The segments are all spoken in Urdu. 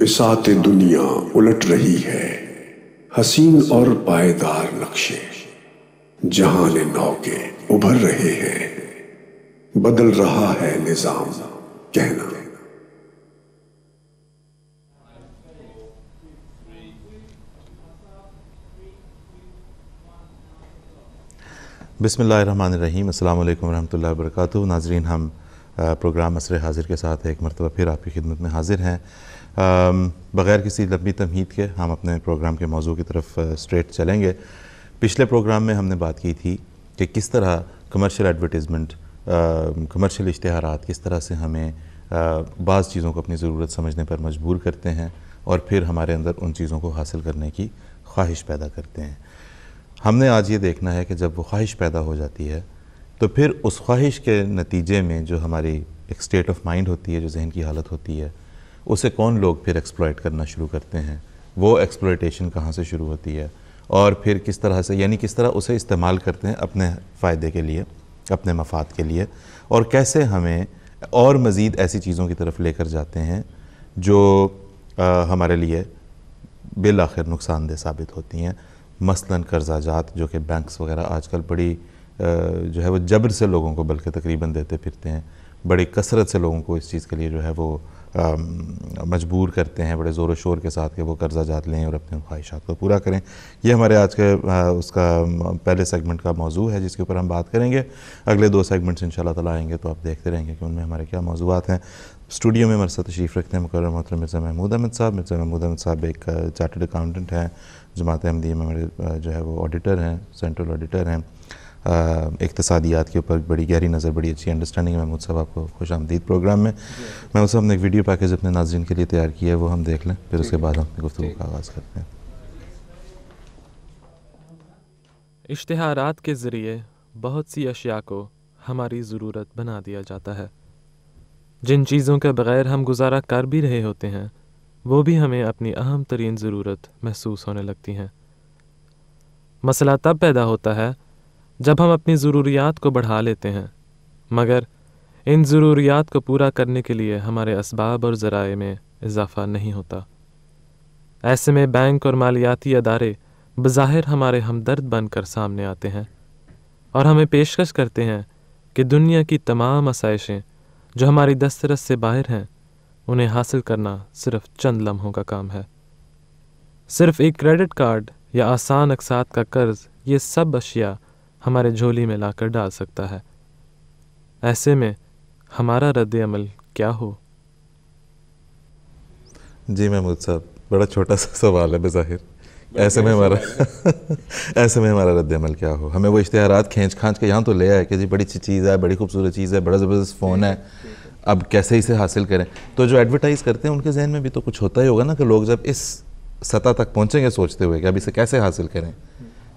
بساط دنیا الٹ رہی ہے، حسین اور پائیدار نقشے جہان نو کے ابھر رہے ہیں، بدل رہا ہے نظام کہنا۔ بسم اللہ الرحمن الرحیم۔ السلام علیکم ورحمۃ اللہ وبرکاتہ۔ ناظرین، ہم پروگرام عصر حاضر کے ساتھ ایک مرتبہ پھر آپ کی خدمت میں حاضر ہیں۔ بغیر کسی لمبی تمہید کے ہم اپنے پروگرام کے موضوع کی طرف اسٹریٹ چلیں گے۔ پچھلے پروگرام میں ہم نے بات کی تھی کہ کس طرح کمرشل ایڈورٹیزمنٹ، کمرشل اشتہارات کس طرح سے ہمیں بعض چیزوں کو اپنی ضرورت سمجھنے پر مجبور کرتے ہیں اور پھر ہمارے اندر ان چیزوں کو حاصل کرنے کی خواہش پیدا کرتے ہیں۔ ہم نے آج یہ دیکھنا ہے کہ جب وہ خواہش پیدا ہو جاتی ہے تو پھر اس خواہش کے نتیجے میں جو ہماری ایک سٹیٹ آف مائنڈ ہوتی ہے، جو ذہن کی حالت ہوتی ہے، اسے کون لوگ پھر ایکسپلائٹ کرنا شروع کرتے ہیں، وہ ایکسپلائٹیشن کہاں سے شروع ہوتی ہے اور پھر کس طرح سے، یعنی کس طرح اسے استعمال کرتے ہیں اپنے فائدے کے لیے، اپنے مفاد کے لیے، اور کیسے ہمیں اور مزید ایسی چیزوں کی طرف لے کر جاتے ہیں جو ہمارے لیے بالآخر نقصان دہ ثابت ہوتی ہیں۔ مثلاً قرضہ جات، جو کہ بینکس وغیرہ آج کل بڑی جو ہے وہ جبر سے لوگوں کو بلکہ تقریباً دیتے پھرتے ہیں، بڑی کثرت سے لوگوں کو اس چیز کے لیے جو ہے وہ مجبور کرتے ہیں بڑے زور و شور کے ساتھ کہ وہ قرضہ جات لیں اور اپنے خواہشات کو پورا کریں۔ یہ ہمارے آج کے اس کا پہلے سیگمنٹ کا موضوع ہے جس کے اوپر ہم بات کریں گے۔ اگلے دو سیگمنٹس انشاءاللہ تعالیٰ آئیں گے تو آپ دیکھتے رہیں گے کہ ان میں ہمارے کیا موضوعات ہیں۔ اسٹوڈیو میں ہمارے ساتھ تشریف رکھتے ہیں مکرم محترم مرزا محمود احمد صاحب۔ مرزا محمود احمد صاحب ایک چارٹرڈ اکاؤنٹنٹ ہیں، جماعت احمدیہ میں ہمارے جو ہے وہ آڈیٹر ہیں، سینٹرل آڈیٹر ہیں، اقتصادیات کے اوپر بڑی گہری نظر، بڑی اچھی انڈرسٹینڈنگ ہے۔ محمود صاحب آپ کو خوش آمدید پروگرام میں۔ محمود صاحب نے ایک ویڈیو پیکیج اپنے ناظرین کے لیے تیار کیا ہے، وہ ہم دیکھ لیں، پھر اس کے بعد ہم اپنی گفتگو کا آغاز کرتے ہیں۔ اشتہارات کے ذریعے بہت سی اشیاء کو ہماری ضرورت بنا دیا جاتا ہے۔ جن چیزوں کے بغیر ہم گزارا کر بھی رہے ہوتے ہیں وہ بھی ہمیں اپنی اہم ترین ضرورت محسوس ہونے لگتی ہیں۔ مسئلہ تب پیدا ہوتا ہے جب ہم اپنی ضروریات کو بڑھا لیتے ہیں مگر ان ضروریات کو پورا کرنے کے لیے ہمارے اسباب اور ذرائع میں اضافہ نہیں ہوتا۔ ایسے میں بینک اور مالیاتی ادارے بظاہر ہمارے ہمدرد بن کر سامنے آتے ہیں اور ہمیں پیشکش کرتے ہیں کہ دنیا کی تمام آسائشیں جو ہماری دسترس سے باہر ہیں انہیں حاصل کرنا صرف چند لمحوں کا کام ہے۔ صرف ایک کریڈٹ کارڈ یا آسان اقساط کا قرض یہ سب اشیاء ہمارے جھولی میں لا کر ڈال سکتا ہے۔ ایسے میں ہمارا رد عمل کیا ہو؟ جی محمود صاحب، بڑا چھوٹا سا سوال ہے بظاہر، ایسے میں ہمارا رد عمل کیا ہو؟ ہمیں وہ اشتہارات کھینچ کے یہاں تو لے آئے کہ جی بڑی اچھی چیز ہے، بڑی خوبصورت چیز ہے، بڑا زبردست فون ہے، اب کیسے اسے حاصل کریں؟ تو جو ایڈورٹائز کرتے ہیں ان کے ذہن میں بھی تو کچھ ہوتا ہی ہوگا نا کہ لوگ جب اس سطح تک پہنچیں گے سوچتے ہوئے کہ اب اسے کیسے حاصل کریں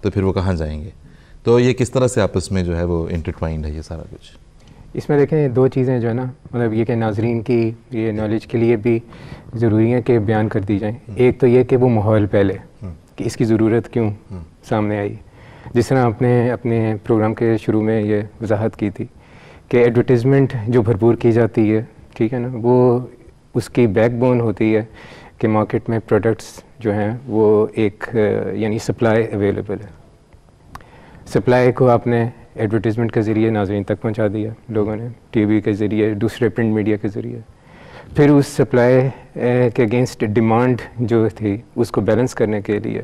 تو پھر وہ کہاں جائیں گے؟ تو یہ کس طرح سے آپس میں جو ہے وہ انٹرٹوائنڈ ہے یہ سارا کچھ؟ اس میں دیکھیں دو چیزیں جو ہے نا، مطلب یہ کہ ناظرین کی یہ نالج کے لیے بھی ضروری ہے کہ بیان کر دی جائیں۔ ایک تو یہ کہ وہ ماحول پہلے کہ اس کی ضرورت کیوں سامنے آئی، جس طرح آپ نے اپنے پروگرام کے شروع میں یہ وضاحت کی تھی کہ ایڈورٹیزمنٹ جو بھرپور کی جاتی ہے، ٹھیک ہے نا، وہ اس کی بیک بون ہوتی ہے کہ مارکیٹ میں پروڈکٹس جو ہیں وہ ایک یعنی سپلائی اویلیبل ہے۔ سپلائی کو آپ نے ایڈورٹیزمنٹ کے ذریعے ناظرین تک پہنچا دیا لوگوں نے، ٹی وی کے ذریعے، دوسرے پرنٹ میڈیا کے ذریعے۔ پھر اس سپلائی کے اگینسٹ ڈیمانڈ جو تھی اس کو بیلنس کرنے کے لیے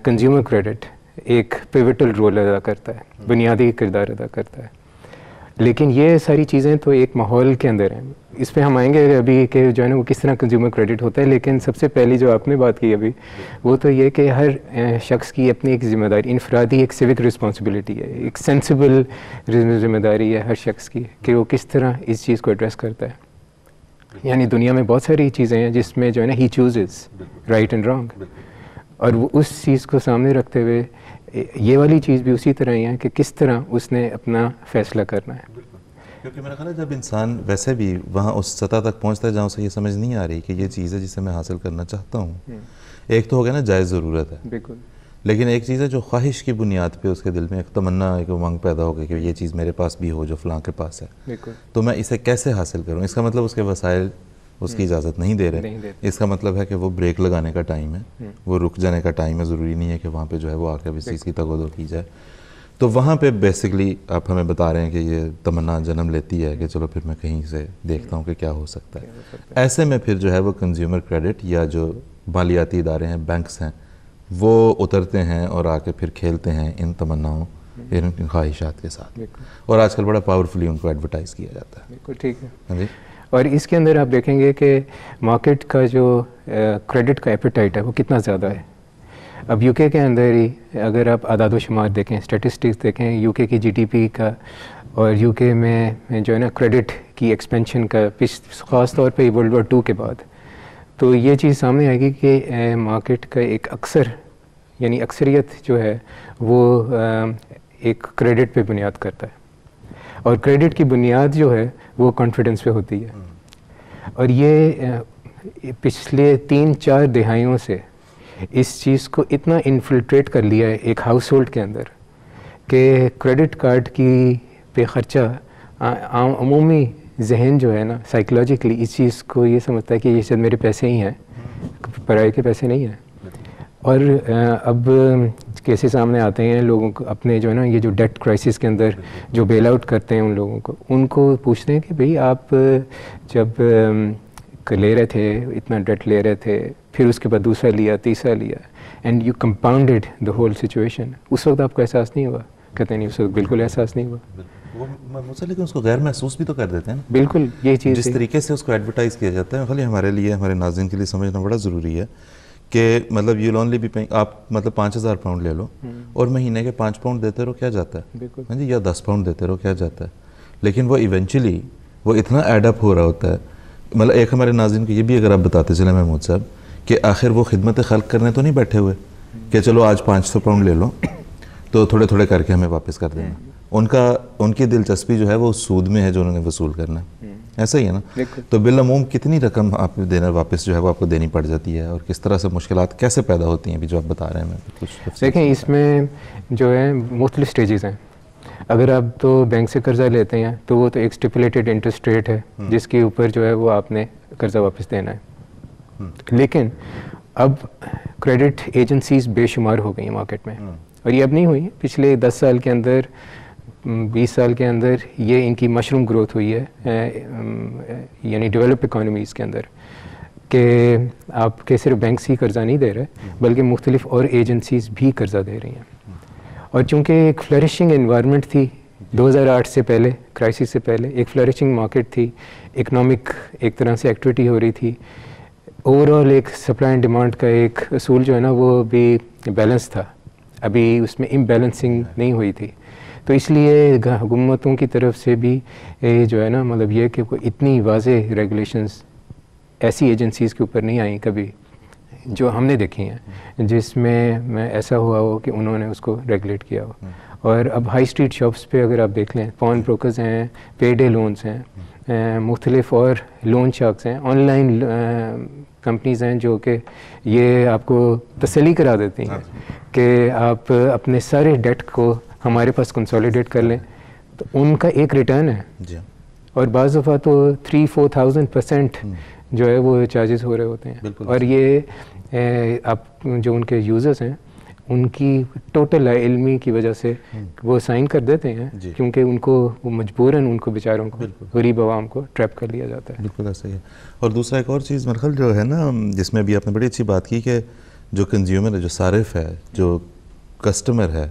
کنزیومر کریڈٹ ایک پیوٹل رول ادا کرتا ہے، بنیادی کردار ادا کرتا ہے۔ لیکن یہ ساری چیزیں تو ایک ماحول کے اندر ہیں، اس پہ ہم آئیں گے ابھی کہ جو ہے نا وہ کس طرح کنزیومر کریڈٹ ہوتا ہے۔ لیکن سب سے پہلی جو آپ نے بات کی ابھی وہ تو یہ کہ ہر شخص کی اپنی ایک ذمہ داری، انفرادی ایک سیوک رسپانسبلٹی ہے، ایک سینسیبل ذمہ داری ہے ہر شخص کی کہ وہ کس طرح اس چیز کو ایڈریس کرتا ہے۔ یعنی دنیا میں بہت ساری چیزیں ہیں جس میں جو ہے نا ہی چوزز رائٹ اینڈ رانگ، اور وہ اس چیز کو سامنے رکھتے ہوئے یہ والی چیز بھی اسی طرح ہی ہے کہ کس طرح اس نے اپنا فیصلہ کرنا ہے۔ کیونکہ میرا خیال ہے جب انسان ویسے بھی وہاں اس سطح تک پہنچتا ہے جہاں اسے یہ سمجھ نہیں آ رہی کہ یہ چیز ہے جسے میں حاصل کرنا چاہتا ہوں، ایک تو ہو گیا نا جائز ضرورت ہے، بالکل، لیکن ایک چیز ہے جو خواہش کی بنیاد پہ اس کے دل میں ایک تمنا، ایک امنگ پیدا ہو گئی کہ یہ چیز میرے پاس بھی ہو جو فلاں کے پاس ہے، بالکل، تو میں اسے کیسے حاصل کروں؟ اس کا مطلب اس کے وسائل، اس کی اجازت نہیں دے رہے، اس کا مطلب ہے کہ وہ بریک لگانے کا ٹائم ہے، وہ رک جانے کا ٹائم ہے، ضروری نہیں ہے کہ وہاں پہ جو ہے وہ آ کے اس چیز کی تگ و دو کی جائے. تو وہاں پہ بیسکلی آپ ہمیں بتا رہے ہیں کہ یہ تمنا جنم لیتی ہے کہ چلو پھر میں کہیں سے دیکھتا ہوں کہ کیا ہو سکتا ہے. ایسے میں پھر جو ہے وہ کنزیومر کریڈٹ یا جو مالیاتی ادارے ہیں، بینکس ہیں، وہ اترتے ہیں اور آ کے پھر کھیلتے ہیں ان تمناؤں، ان خواہشات کے ساتھ، اور آج کل بڑا پاورفلی ان کو ایڈورٹائز کیا جاتا ہے. بالکل ٹھیک ہے. ہاں جی. اور اس کے اندر آپ دیکھیں گے کہ مارکیٹ کا جو کریڈٹ کا ایپیٹائٹ ہے وہ کتنا زیادہ ہے. اب یو کے اندر ہی اگر آپ اعداد و شمار دیکھیں، اسٹیٹسٹکس دیکھیں یو کے کی جی ڈی پی کا، اور یو کے میں جو ہے نا کریڈٹ کی ایکسپینشن کا خاص طور پہ ورلڈ وار 2 کے بعد، تو یہ چیز سامنے آئے گی کہ مارکیٹ کا ایک یعنی اکثریت جو ہے وہ ایک کریڈٹ پہ بنیاد کرتا ہے، اور کریڈٹ کی بنیاد جو ہے وہ کانفیڈنس پہ ہوتی ہے. اور یہ پچھلے 3-4 دہائیوں سے اس چیز کو اتنا انفلٹریٹ کر لیا ہے ایک ہاؤس ہولڈ کے اندر کہ کریڈٹ کارڈ کی پہ خرچہ عمومی ذہن جو ہے نا سائیکلوجیکلی اس چیز کو یہ سمجھتا ہے کہ یہ شاید میرے پیسے ہی ہیں، پرائے کے پیسے نہیں ہیں. اور اب کیسے سامنے آتے ہیں لوگوں کو اپنے جو ہے نا یہ جو ڈیٹ کرائسس کے اندر جو بیل آؤٹ کرتے ہیں ان کو پوچھتے ہیں کہ بھئی آپ جب لے رہے تھے اتنا ڈیٹ لے رہے تھے، پھر اس کے بعد دوسرا لیا، تیسرا لیا، and you compounded the whole situation, اس وقت آپ کو احساس نہیں ہوا؟ کہتے ہیں نہیں، اس وقت بالکل احساس نہیں ہوا. لیکن اس کو غیر محسوس بھی تو کر دیتے ہیں نا. بالکل یہ چیز جس طریقے سے اس کو ایڈورٹائز کیا جاتا ہے، خالی ہمارے لیے، ہمارے ناظرین کے لیے سمجھنا بڑا ضروری ہے کہ مطلب یو اونلی بھی پیئنگ، آپ مطلب 5,000 پاؤنڈ لے لو اور مہینے کے 5 پاؤنڈ دیتے رہو، کیا جاتا ہے؟ ہاں جی. یا 10 پاؤنڈ دیتے رہو، کیا جاتا ہے؟ لیکن وہ ایونچولی وہ اتنا ایڈ اپ ہو رہا ہوتا ہے. مطلب ایک ہمارے ناظرین کو یہ بھی اگر آپ بتاتے چلیں محمود صاحب کہ آخر وہ خدمت خلق کرنے تو نہیں بیٹھے ہوئے کہ چلو آج 500 پاؤنڈ لے لو تو تھوڑے تھوڑے کر کے ہمیں واپس کر دینا. ان کی دلچسپی جو ہے وہ سود میں ہے جو انہوں نے وصول کرنا ہے. ایسا ہی ہے نا. تو بالعموم کتنی رقم آپ دینا واپس جو ہے وہ آپ کو دینی پڑ جاتی ہے، اور کس طرح سے مشکلات کیسے پیدا ہوتی ہیں ابھی جو آپ بتا رہے ہیں. دیکھیں اس میں جو ہے مختلف سٹیجز ہیں. اگر آپ تو بینک سے قرضہ لیتے ہیں تو وہ تو ایک اسٹیپولیٹڈ انٹرسٹ ریٹ ہے جس کے اوپر جو ہے وہ آپ نے قرضہ واپس دینا ہے. لیکن اب کریڈٹ ایجنسیز بے شمار ہو گئی ہیں مارکیٹ میں، اور یہ اب نہیں ہوئی. پچھلے 10 سال کے اندر، 20 سال کے اندر یہ ان کی مشروم گروتھ ہوئی ہے یعنی ڈیولپ اکانومیز کے اندر، کہ آپ کے صرف بینکس ہی قرضہ نہیں دے رہے بلکہ مختلف اور ایجنسیز بھی قرضہ دے رہی ہیں. اور چونکہ ایک فلرشنگ انوائرمنٹ تھی 2008 سے پہلے، کرائسس سے پہلے ایک فلرشنگ مارکیٹ تھی، اکنامک ایک طرح سے ایکٹیویٹی ہو رہی تھی، اوور آل ایک سپلائی اینڈ ڈیمانڈ کا ایک اصول جو ہے نا وہ بھی بیلنس تھا، ابھی اس میں امبیلنسنگ نہیں ہوئی تھی. تو اس لیے حکومتوں کی طرف سے بھی جو ہے نا مطلب یہ کہ کوئی اتنی واضح ریگولیشنز ایسی ایجنسیز کے اوپر نہیں آئیں کبھی جو ہم نے دیکھی ہیں جس میں ایسا ہوا ہو کہ انہوں نے اس کو ریگولیٹ کیا ہو. اور اب ہائی اسٹریٹ شاپس پہ اگر آپ دیکھ لیں، پون بروکرز ہیں، پے ڈے لونز ہیں، مختلف اور لون شارکس ہیں، آن لائن کمپنیز ہیں جو کہ یہ آپ کو تسلی کرا دیتی ہیں کہ آپ اپنے سارے ڈیٹ کو ہمارے پاس کنسولیڈیٹ کر لیں، تو ان کا ایک ریٹرن ہے. اور بعض دفعہ تو 3-4,000% جو ہے وہ چارجز ہو رہے ہوتے ہیں. اور یہ آپ جو ان کے یوزرز ہیں ان کی ٹوٹل علمی کی وجہ سے وہ سائن کر دیتے ہیں کیونکہ ان کو وہ مجبوراً ان کو بیچاروں کو، غریب عوام کو ٹریپ کر لیا جاتا ہے. بالکل ایسا ہی ہے. اور دوسرا ایک اور چیز مرخل جو ہے نا جس میں بھی آپ نے بڑی اچھی بات کی کہ جو کنزیومر ہے، جو صارف ہے، جو کسٹمر ہے،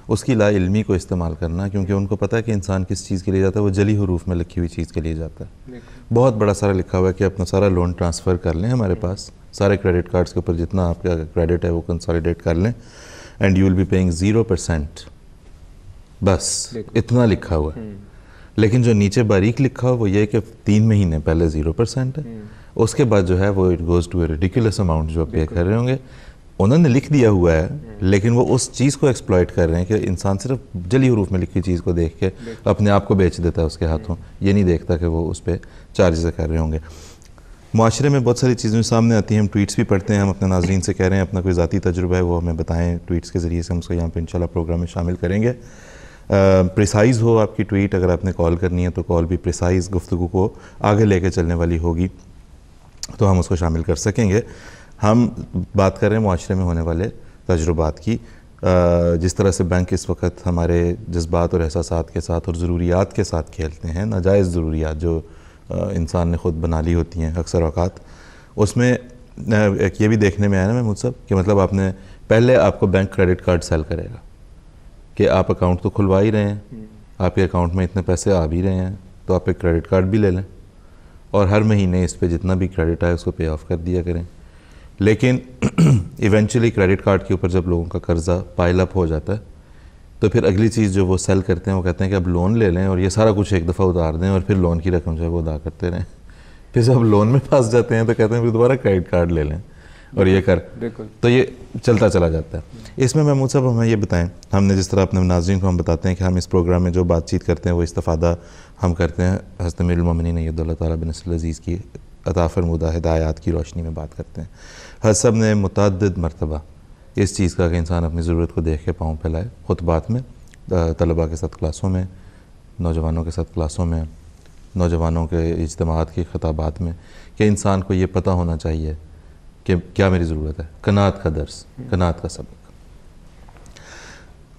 اس کی لا علمی کو استعمال کرنا، کیونکہ ان کو پتہ ہے کہ انسان کس چیز کے لیے جاتا ہے، وہ جلی حروف میں لکھی ہوئی چیز کے لیے جاتا ہے. بہت بڑا سارا لکھا ہوا ہے کہ اپنا سارا لون ٹرانسفر کر لیں ہمارے پاس، سارے کریڈٹ کارڈز کے اوپر جتنا آپ کا کریڈٹ ہے وہ کنسولیڈیٹ کر لیں، and you will be paying 0%. بس اتنا لکھا ہوا ہے. لیکن جو نیچے باریک لکھا ہوا وہ یہ کہ 3 مہینے پہلے 0% ہے، اس کے بعد جو ہے وہ it goes to a ridiculous amount جو پے کر رہے ہوں گے. انہوں نے لکھ دیا ہوا ہے لیکن وہ اس چیز کو ایکسپلائٹ کر رہے ہیں کہ انسان صرف جلی حروف میں لکھی چیز کو دیکھ کے اپنے آپ کو بیچ دیتا ہے اس کے ہاتھوں، یہ نہیں دیکھتا کہ وہ اس پہ چارجز کر رہے ہوں گے. معاشرے میں بہت ساری چیزیں سامنے آتی ہیں، ہم ٹویٹس بھی پڑھتے ہیں، ہم اپنے ناظرین سے کہہ رہے ہیں اپنا کوئی ذاتی تجربہ ہے وہ ہمیں بتائیں ٹویٹس کے ذریعے سے، ہم اس کو یہاں پہ انشاءاللہ پروگرام میں شامل کریں گے. پریسائز ہو آپ کی ٹویٹ، اگر آپ نے کال کرنی ہے تو کال بھی پریسائز گفتگو کو آگے لے کے چلنے والی ہوگی. تو ہم اس کو شامل کر سکیں گے. ہم بات کر رہے ہیں معاشرے میں ہونے والے تجربات کی. جس طرح سے بینک اس وقت ہمارے جذبات اور احساسات کے ساتھ اور ضروریات کے ساتھ کھیلتے ہیں, ناجائز ضروریات جو انسان نے خود بنا لی ہوتی ہیں اکثر اوقات, اس میں ایک یہ بھی دیکھنے میں آیا نا محمود صاحب کہ مطلب آپ نے پہلے آپ کو بینک کریڈٹ کارڈ سیل کرے گا کہ آپ اکاؤنٹ تو کھلوا ہی رہے ہیں, آپ کے اکاؤنٹ میں اتنے پیسے آ بھی رہے ہیں, تو آپ ایک کریڈٹ کارڈ بھی لے لیں اور ہر مہینے اس پہ جتنا بھی کریڈٹ آئے اس کو پے آف کر دیا کریں. لیکن ایونچولی کریڈٹ کارڈ کے اوپر جب لوگوں کا قرضہ پائل اپ ہو جاتا ہے تو پھر اگلی چیز جو وہ سیل کرتے ہیں وہ کہتے ہیں کہ اب لون لے لیں اور یہ سارا کچھ ایک دفعہ اتار دیں اور پھر لون کی رقم جو ہے وہ ادا کرتے رہیں. پھر جب لون میں پھنس جاتے ہیں تو کہتے ہیں پھر دوبارہ کریڈٹ کارڈ لے لیں اور یہ کر, تو یہ چلتا چلا جاتا ہے. اس میں محمود صاحب ہمیں یہ بتائیں, ہم نے جس طرح اپنے ناظرین کو ہم بتاتے ہیں کہ ہم اس پروگرام میں جو بات چیت کرتے ہیں وہ استفادہ ہم کرتے ہیں حضرت امیر المومنین اید اللہ تعالیٰ بن نصر العزیز کی عطا فرمودہ ہدایات کی روشنی میں بات کرتے ہیں. حضرت صاحب نے متعدد مرتبہ اس چیز کا کہ انسان اپنی ضرورت کو دیکھ کے پاؤں پھیلائے, خطبات میں, طلباء کے ساتھ کلاسوں میں, نوجوانوں کے ساتھ کلاسوں میں, نوجوانوں کے اجتماعات کی خطابات میں, کہ انسان کو یہ پتہ ہونا چاہیے کہ کیا میری ضرورت ہے. قناعت کا درس, قناعت کا سبق.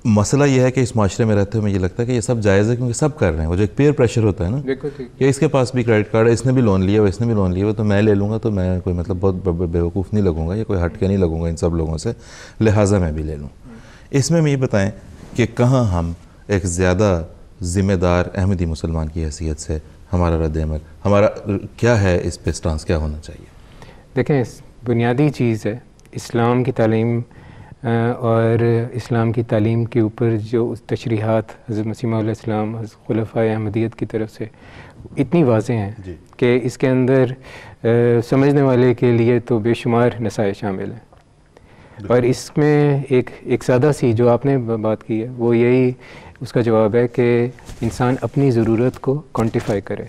مسئلہ یہ ہے کہ اس معاشرے میں رہتے ہوئے مجھے لگتا ہے کہ یہ سب جائز ہے کیونکہ سب کر رہے ہیں. وہ جو ایک پیئر پریشر ہوتا ہے نا کہ اس کے پاس بھی کریڈٹ کارڈ ہے, اس نے بھی لون لیا ہوا, اس نے بھی لون لیا ہوا, تو میں لے لوں گا تو میں کوئی مطلب بہت بیوقوف نہیں لگوں گا یا کوئی ہٹ کے نہیں لگوں گا ان سب لوگوں سے, لہٰذا میں بھی لے لوں. اس میں یہ بتائیں کہ کہاں ہم ایک زیادہ ذمہ دار احمدی مسلمان کی حیثیت سے ہمارا رد عمل, ہمارا کیا ہے, اس پہ سٹانس کیا ہونا چاہیے؟ دیکھیں, بنیادی چیز ہے اسلام کی تعلیم اور اسلام کی تعلیم کے اوپر جو تشریحات حضرت مسیح موعود علیہ السلام, حضرت خلفائے احمدیت کی طرف سے اتنی واضح ہیں کہ اس کے اندر سمجھنے والے کے لیے تو بے شمار نصائح شامل ہیں. اور اس میں ایک سادہ سی جو آپ نے بات کی ہے وہ یہی اس کا جواب ہے کہ انسان اپنی ضرورت کو کوانٹیفائی کرے.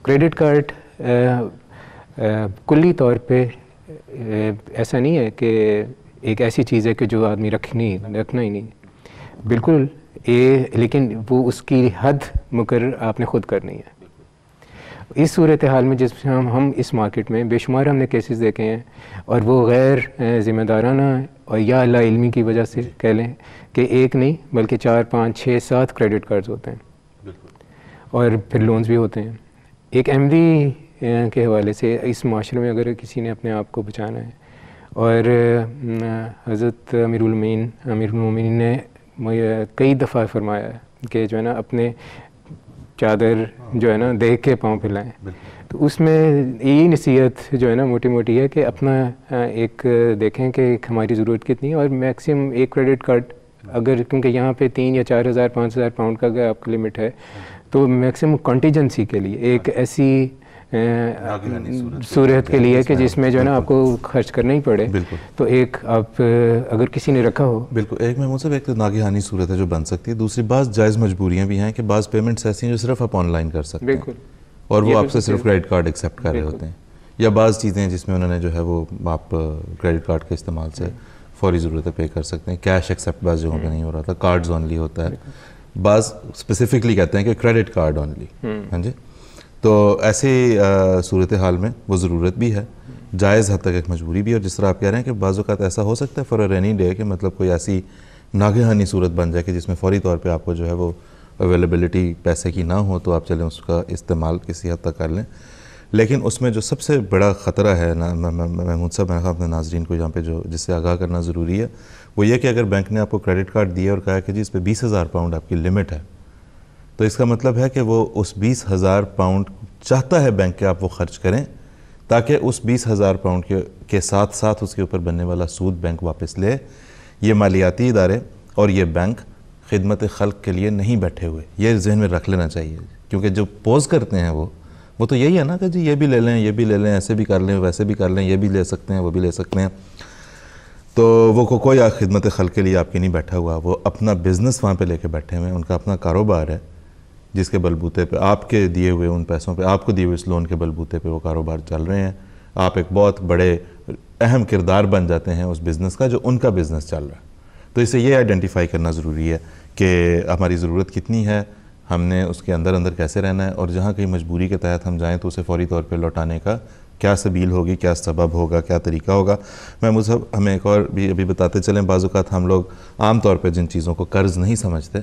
کریڈٹ کارڈ کلی طور پہ ایسا نہیں ہے کہ ایک ایسی چیز ہے کہ جو آدمی رکھنا ہی نہیں, بالکل, لیکن وہ اس کی حد مقرر آپ نے خود کرنی ہے. اس صورتحال میں جس میں ہم اس مارکیٹ میں بے شمار ہم نے کیسز دیکھے ہیں, اور وہ غیر ذمہ دارانہ اور یا لا علمی کی وجہ سے کہہ لیں کہ ایک نہیں بلکہ 4 5 6 7 کریڈٹ کارڈز ہوتے ہیں اور پھر لونز بھی ہوتے ہیں. ایک احمدی کے حوالے سے اس معاشرے میں اگر کسی نے اپنے آپ کو بچانا ہے, اور حضرت امیر المومنین نے کئی دفعہ فرمایا ہے کہ جو ہے نا اپنے چادر جو ہے نا دیکھ کے پاؤں پھیلائیں, تو اس میں یہی نصیحت جو ہے نا موٹی موٹی ہے کہ اپنا ایک دیکھیں کہ ہماری ضرورت کتنی ہے, اور میکسیمم ایک کریڈٹ کارڈ اگر, کیونکہ یہاں پہ 3 یا 4 ہزار 5 ہزار پاؤنڈ کا اگر آپ کا لمٹ ہے تو میکسیمم کانٹیجنسی کے لیے ایک ایسی صورت کے لیے کہ جس میں جو ہے نا آپ کو خرچ کرنا ہی پڑے, تو ایک آپ اگر کسی نے رکھا ہو. بالکل, ایک محمود صاحب ایک تو ناگہانی صورت ہے جو بن سکتی ہے, دوسری بعض جائز مجبوریاں بھی ہیں کہ بعض پیمنٹس ایسی ہیں جو صرف آپ آن لائن کر سکتے ہیں اور وہ آپ سے صرف کریڈٹ کارڈ ایکسیپٹ کر رہے ہوتے ہیں, یا بعض چیزیں جس میں انہوں نے جو ہے وہ آپ کریڈٹ کارڈ کے استعمال سے فوری ضرورتیں پے کر سکتے ہیں. کیش ایکسیپٹ بعض جگہوں پہ نہیں ہو رہا تھا, کارڈز اونلی ہوتا ہے, بعض اسپیسیفکلی کہتے ہیں کہ کریڈٹ کارڈ اونلی. ہاں جی, تو ایسی صورتحال میں وہ ضرورت بھی ہے, جائز حد تک ایک مجبوری بھی ہے, اور جس طرح آپ کہہ رہے ہیں کہ بعض اوقات ایسا ہو سکتا ہے فار اے رینی ڈے کہ مطلب کوئی ایسی ناگہانی صورت بن جائے کہ جس میں فوری طور پہ آپ کو جو ہے وہ اویلیبلٹی پیسے کی نہ ہو, تو آپ چلیں اس کا استعمال کسی حد تک کر لیں. لیکن اس میں جو سب سے بڑا خطرہ ہے محمود صاحب, میں اپنے ناظرین کو یہاں پہ جو جس سے آگاہ کرنا ضروری ہے وہ یہ کہ اگر بینک نے آپ کو کریڈٹ کارڈ دیا اور کہا کہ جی اس پہ 20,000 پاؤنڈ آپ کی لمٹ ہے, تو اس کا مطلب ہے کہ وہ اس 20,000 پاؤنڈ چاہتا ہے بینک کے آپ وہ خرچ کریں تاکہ اس 20,000 پاؤنڈ کے ساتھ ساتھ اس کے اوپر بننے والا سود بینک واپس لے. یہ مالیاتی ادارے اور یہ بینک خدمت خلق کے لیے نہیں بیٹھے ہوئے, یہ ذہن میں رکھ لینا چاہیے, کیونکہ جو پوز کرتے ہیں وہ تو یہی ہے نا کہ جی یہ بھی لے لیں, یہ بھی لے لیں, ایسے بھی کر لیں, ویسے بھی کر لیں, یہ بھی لے سکتے ہیں, وہ بھی لے سکتے ہیں. تو وہ کوئی خدمت خلق کے لیے آپ کی نہیں بیٹھا ہوا, وہ اپنا بزنس وہاں پہ لے کے بیٹھے ہوئے ہیں, ان کا اپنا کاروبار ہے جس کے بلبوتے پہ آپ کے دیے ہوئے ان پیسوں پہ, آپ کو دیے ہوئے اس لون کے بلبوتے پہ وہ کاروبار چل رہے ہیں. آپ ایک بہت بڑے اہم کردار بن جاتے ہیں اس بزنس کا جو ان کا بزنس چل رہا ہے. تو اسے یہ آئیڈینٹیفائی کرنا ضروری ہے کہ ہماری ضرورت کتنی ہے, ہم نے اس کے اندر کیسے رہنا ہے, اور جہاں کہیں مجبوری کے تحت ہم جائیں تو اسے فوری طور پہ لوٹانے کا کیا سبیل ہوگی, کیا سبب ہوگا, کیا طریقہ ہوگا. محمود صاحب ہمیں ایک اور بھی ابھی بتاتے چلیں, بعض اوقات ہم لوگ عام طور پہ جن چیزوں کو قرض نہیں سمجھتے,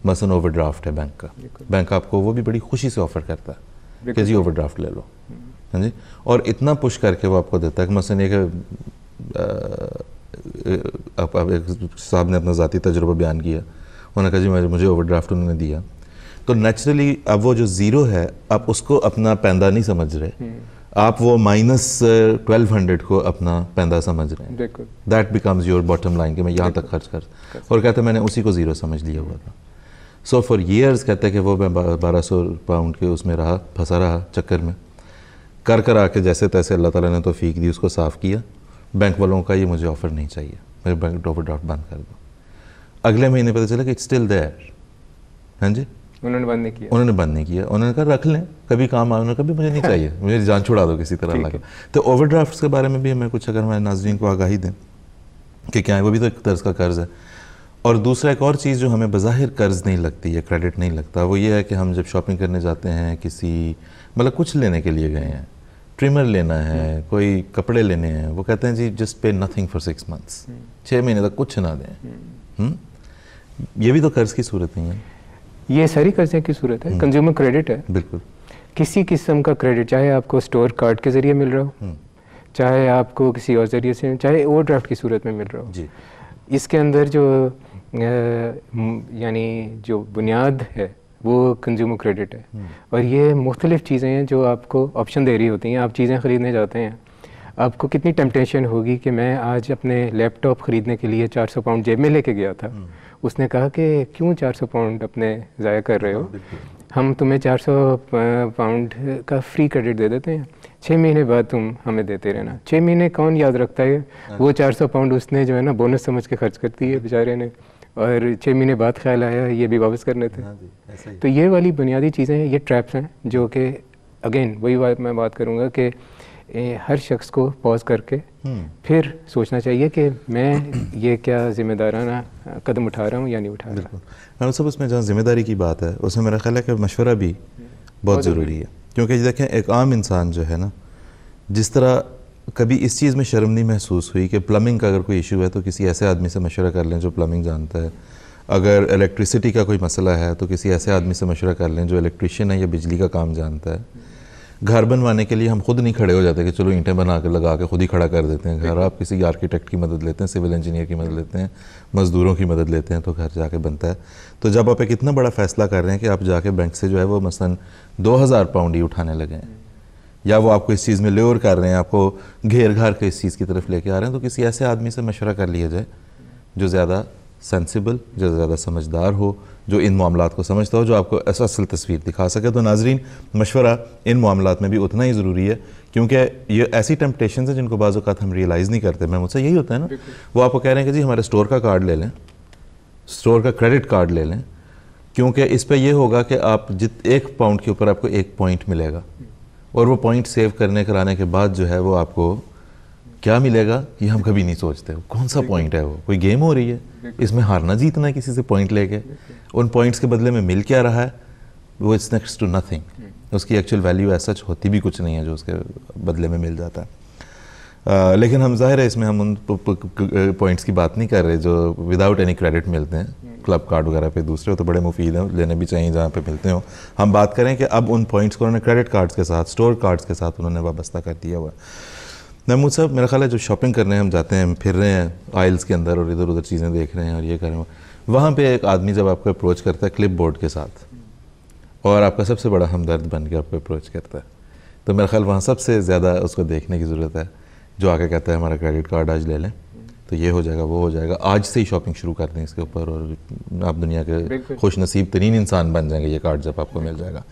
مثلا اوور ڈرافٹ ہے بینک کا, بینک آپ کو وہ بھی بڑی خوشی سے آفر کرتا ہے کہ جی اوور ڈرافٹ لے لو, ہاں جی, اور اتنا پش کر کے وہ آپ کو دیتا ہے کہ مثلا یہ کہ صاحب نے اپنا ذاتی تجربہ بیان کیا, انہوں نے کہا جی مجھے اوور ڈرافٹ انہوں نے دیا, تو نیچرلی اب وہ جو زیرو ہے آپ اس کو اپنا پیندہ نہیں سمجھ رہے, آپ وہ -1200 کو اپنا پیندہ سمجھ رہے ہیں. That becomes your bottom line کہ میں یہاں تک خرچ اور کہتے ہیں میں نے اسی کو زیرو سمجھ لیا ہوا تھا. سو فار ایئرز کہتے ہیں کہ وہ میں 1200 پاؤنڈ کے اس میں رہا, پھنسا رہا چکر میں, کر آ کے جیسے تیسے اللہ تعالیٰ نے توفیق دی, اس کو صاف کیا. بینک والوں کا یہ مجھے آفر نہیں چاہیے, میرے بینک اوور ڈرافٹ بند کر دو. اگلے مہینے پتہ چلا کہ اٹس اسٹل دیئر, ہاں جی, انہوں نے بند نہیں کیا, انہوں نے کہا رکھ لیں کبھی کام آئے, انہوں نے کہا مجھے نہیں چاہیے, مجھے جان چھڑا دو کسی طرح لگا. تو اوور ڈرافٹس کے بارے میں بھی ہمیں کچھ اگر ہمارے ناظرین کو آگاہی دیں کہ کیا ہے, وہ بھی تو ایک طرز کا قرض ہے. اور دوسرا ایک اور چیز جو ہمیں بظاہر قرض نہیں لگتی یا کریڈٹ نہیں لگتا, وہ یہ ہے کہ ہم جب شاپنگ کرنے جاتے ہیں, کسی مطلب کچھ لینے کے لیے گئے ہیں, ٹریمر لینا ہے, کوئی کپڑے لینے ہیں, وہ کہتے ہیں جی just pay nothing for 6 months, 6 مہینے تک کچھ نہ دیں. یہ بھی تو قرض کی صورت نہیں ہے, یہ ساری قرضے کی صورت ہے. کنزیومر کریڈٹ ہے, بالکل کسی قسم کا کریڈٹ, چاہے آپ کو اسٹور کارڈ کے ذریعے مل رہا ہو, چاہے آپ کو کسی اور ذریعے سے, چاہے اوور ڈرافٹ کی صورت میں مل رہا ہو. جی, اس کے اندر جو یعنی جو بنیاد ہے وہ کنزیومر کریڈٹ ہے. اور یہ مختلف چیزیں ہیں جو آپ کو آپشن دے رہی ہوتی ہیں. آپ چیزیں خریدنے جاتے ہیں, آپ کو کتنی ٹیمپٹیشن ہوگی کہ میں آج اپنے لیپ ٹاپ خریدنے کے لیے 400 پاؤنڈ جیب میں لے کے گیا تھا, اس نے کہا کہ کیوں 400 پاؤنڈ اپنے ضائع کر رہے ہو, ہم تمہیں 400 پاؤنڈ کا فری کریڈٹ دے دیتے ہیں, 6 مہینے بعد تم ہمیں دیتے رہنا. 6 مہینے کون یاد رکھتا ہے, وہ 400 پاؤنڈ اس نے جو ہے نا بونس سمجھ کے خرچ کرتی ہے بیچارے نے, اور 6 مہینے بعد خیال آیا یہ بھی واپس کرنے تھے. تو یہ والی بنیادی چیزیں ہیں, یہ ٹریپس ہیں جو کہ اگین وہی بات میں بات کروں گا کہ ہر شخص کو پاز کر کے پھر سوچنا چاہیے کہ میں یہ کیا ذمہ دارانہ قدم اٹھا رہا ہوں یا نہیں اٹھا رہا. بالکل صاحب, اس میں جہاں ذمہ داری کی بات ہے اس میں میرا خیال ہے کہ مشورہ بھی بہت ضروری ہے, کیونکہ دیکھیں ایک عام انسان جو ہے نا, جس طرح کبھی اس چیز میں شرم نہیں محسوس ہوئی کہ پلمنگ کا اگر کوئی ایشو ہے تو کسی ایسے آدمی سے مشورہ کر لیں جو پلمنگ جانتا ہے, اگر الیکٹریسٹی کا کوئی مسئلہ ہے تو کسی ایسے آدمی سے مشورہ کر لیں جو الیکٹریشین ہے یا بجلی کا کام جانتا ہے. گھر بنوانے کے لیے ہم خود نہیں کھڑے ہو جاتے کہ چلو اینٹیں بنا کے لگا کے خود ہی کھڑا کر دیتے ہیں گھر, آپ کسی آرکیٹیکٹ کی مدد لیتے ہیں, سول انجینئر کی مدد لیتے ہیں, مزدوروں کی مدد لیتے ہیں, تو گھر جا کے بنتا ہے. تو جب آپ ایک اتنا بڑا فیصلہ کر رہے ہیں کہ آپ جا کے بینک سے جو ہے وہ مثلا 2000 پاؤنڈ ہی اٹھانے لگے ہیں, یا وہ آپ کو اس چیز میں لیور کر رہے ہیں, آپ کو گھیر گھار کے اس چیز کی طرف لے کے آ رہے ہیں, تو کسی ایسے آدمی سے مشورہ کر لیا جائے جو زیادہ سینسیبل, جو زیادہ سمجھدار ہو, جو ان معاملات کو سمجھتا ہو, جو آپ کو اصل تصویر دکھا سکے. تو ناظرین, مشورہ ان معاملات میں بھی اتنا ہی ضروری ہے, کیونکہ یہ ایسی ٹیمپٹیشنز ہیں جن کو بعض اوقات ہم ریئلائز نہیں کرتے. میں مجھ سے یہی ہوتا ہے نا, وہ آپ کو کہہ رہے ہیں کہ جی ہمارے اسٹور کا کارڈ لے لیں, اسٹور کا کریڈٹ کارڈ لے لیں, کیونکہ اس پہ یہ ہوگا کہ آپ 1 پاؤنڈ کے اوپر آپ کو 1 پوائنٹ ملے گا, اور وہ پوائنٹ سیو کرنے کرانے کے بعد جو ہے وہ آپ کو کیا ملے گا یہ ہم کبھی نہیں سوچتے. کون سا پوائنٹ ہے, وہ کوئی گیم ہو رہی ہے, اس میں ہارنا جیتنا ہے کسی سے پوائنٹ لے کے, ان پوائنٹس کے بدلے میں مل کیا رہا ہے, وہ اٹس نیکسٹ ٹو نتھنگ, اس کی ایکچوئل ویلیو ایز سچ ہوتی بھی کچھ نہیں ہے جو اس کے بدلے میں مل جاتا ہے. لیکن ہم ظاہر ہے اس میں ہم ان پوائنٹس کی بات نہیں کر رہے جو وداؤٹ اینی کریڈٹ ملتے ہیں, کلب کارڈ وغیرہ پہ, دوسرے تو بڑے مفید ہیں, لینے بھی چاہیے جہاں پہ ملتے ہوں. ہم بات کریں کہ اب ان پوائنٹس کو انہوں نے کریڈٹ کارڈز کے ساتھ, اسٹور کارڈز کے ساتھ انہوں نے وابستہ کر دیا ہوا ہے. محمود صاحب, میرا خیال ہے جو شاپنگ کرنے ہم جاتے ہیں, پھر رہے ہیں آئلس کے اندر اور ادھر ادھر چیزیں دیکھ رہے ہیں اور یہ کر رہے ہیں, وہاں پہ ایک آدمی جب آپ کو اپروچ کرتا ہے کلپ بورڈ کے ساتھ, اور آپ کا سب سے بڑا ہمدرد بن کے آپ کو اپروچ کرتا ہے, تو میرا خیال وہاں سب سے زیادہ اس کو دیکھنے کی ضرورت ہے جو آ کے کہتا ہے ہمارا کریڈٹ کارڈ آج لے لیں تو یہ ہو جائے گا, وہ ہو جائے گا, آج سے ہی شاپنگ شروع کر دیں اس کے اوپر, اور آپ دنیا کے خوش نصیب ترین انسان بن جائیں گے یہ کارڈ جب آپ کو مل جائے گا.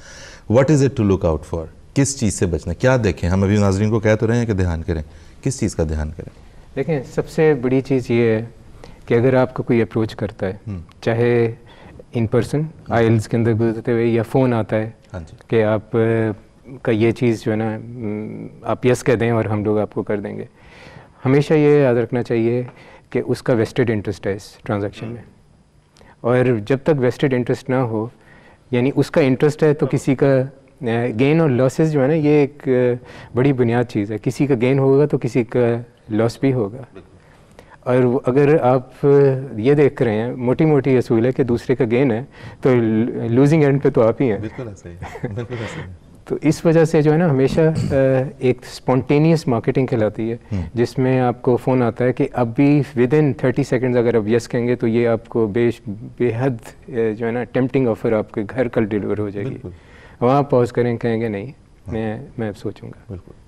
What is it to look out for, کس چیز سے بچنا, کیا دیکھیں ہم, ابھی ناظرین کو کہہ تو رہے ہیں کہ دھیان کریں, کس چیز کا دھیان کریں؟ دیکھیں, سب سے بڑی چیز یہ ہے کہ اگر آپ کو کوئی اپروچ کرتا ہے, چاہے ان پرسن آئلز کے اندر گزرتے ہوئے, یا فون آتا ہے کہ آپ کا یہ چیز جو ہے نا آپ یس کہہ دیں اور ہم لوگ آپ کو کر دیں گے, ہمیشہ یہ یاد رکھنا چاہیے کہ اس کا ویسٹڈ انٹرسٹ ہے اس ٹرانزیکشن میں, اور جب تک ویسٹڈ انٹرسٹ نہ ہو, یعنی اس کا انٹرسٹ ہے تو کسی کا گین اور لاسز جو ہے نا یہ ایک بڑی بنیاد چیز ہے. کسی کا گین ہوگا تو کسی کا لاس بھی ہوگا. اور اگر آپ یہ دیکھ رہے ہیں موٹی موٹی اصول ہے کہ دوسرے کا گین ہے تو لوزنگ اینڈ پہ تو آپ ہی ہیں. بالکل ایسا ہی ہے، بالکل ایسا ہی ہے. تو اس وجہ سے جو ہے نا ہمیشہ ایک اسپونٹینیس مارکیٹنگ کہلاتی ہے جس میں آپ کو فون آتا ہے کہ اب بھی ود ان 30 سیکنڈز اگر آپ یس کہیں گے تو یہ آپ کو بے حد جو ہے نا ٹیمپٹنگ آفر آپ کے گھر کل ڈیلیور ہو جائے گی. وہاں پاز کریں کہیں گے نہیں میں اب سوچوں گا. بالکل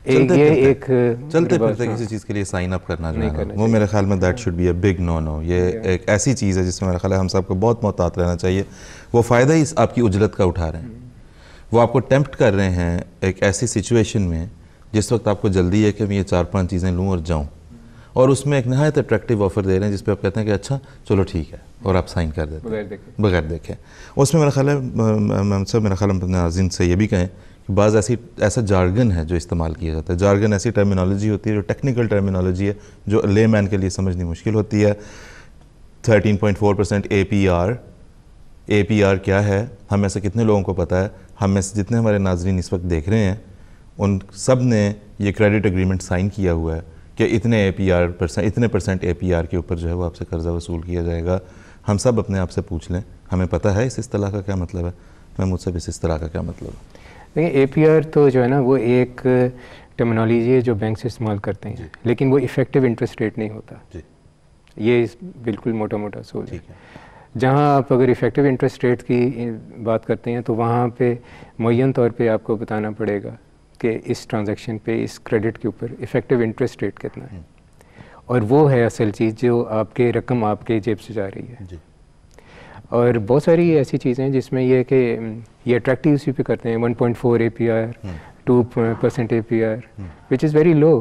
ایک چلتے پھرتے کسی چیز کے لیے سائن اپ کرنا جو ہے وہ میرے خیال میں that should be a big no. یہ ایک ایسی چیز ہے جس میں میرا خیال ہے ہم سب کو بہت محتاط رہنا چاہیے. وہ فائدہ ہی آپ کی اجرت کا اٹھا رہے ہیں، وہ آپ کو ٹیمپٹ کر رہے ہیں ایک ایسی سچویشن میں جس وقت آپ کو جلدی ہے کہ میں یہ 4-5 چیزیں لوں اور جاؤں، اور اس میں ایک نہایت اٹریکٹیو آفر دے رہے ہیں جس پہ آپ کہتے ہیں کہ اچھا چلو ٹھیک ہے، اور آپ سائن کر دیتے ہیں بغیر دیکھیں. اس میں میرا خیال ہے میرا خیال ہے اپنے ناظرین سے یہ بھی کہیں کہ بعض ایسا جارگن ہے جو استعمال کیا جاتا ہے. جارگن ایسی ٹرمینالوجی ہوتی ہے جو ٹیکنیکل ٹرمینالوجی ہے جو لے مین کے لیے سمجھنی مشکل ہوتی ہے. 13.4% اے پی آر کیا ہے؟ ہم میں سے کتنے لوگوں کو پتہ ہے؟ ہم میں سے جتنے ہمارے ناظرین اس وقت دیکھ رہے ہیں ان سب نے یہ کریڈٹ اگریمنٹ سائن کیا ہوا ہے کہ اتنے پرسنٹ اے پی آر کے اوپر جو ہے وہ آپ سے قرضہ وصول کیا جائے گا. ہم سب اپنے آپ سے پوچھ لیں ہمیں پتہ ہے اس اصطلاح کا کیا مطلب ہے؟ میں مجھ سے اس اصطلاح کا کیا مطلب ہے؟ دیکھیں اے پی آر تو جو ہے نا وہ ایک ٹرمینالوجی ہے جو بینک سے استعمال کرتے ہیں لیکن وہ ایفیکٹو انٹرسٹ ریٹ نہیں ہوتا. یہ بالکل موٹا اصول ہے. جہاں آپ اگر ایفیکٹو انٹرسٹ ریٹ کی بات کرتے ہیں تو وہاں پہ معین طور پہ آپ کو بتانا پڑے گا کہ اس ٹرانزیکشن پہ اس کریڈٹ کے اوپر ایفیکٹو انٹرسٹ ریٹ کتنا ہے، اور وہ ہے اصل چیز جو آپ کے رقم آپ کے جیب سے جا رہی ہے. اور بہت ساری ایسی چیزیں جس میں یہ کہ یہ اٹریکٹیو اسی پہ کرتے ہیں 1.4 A P R 2% A P R which is very low,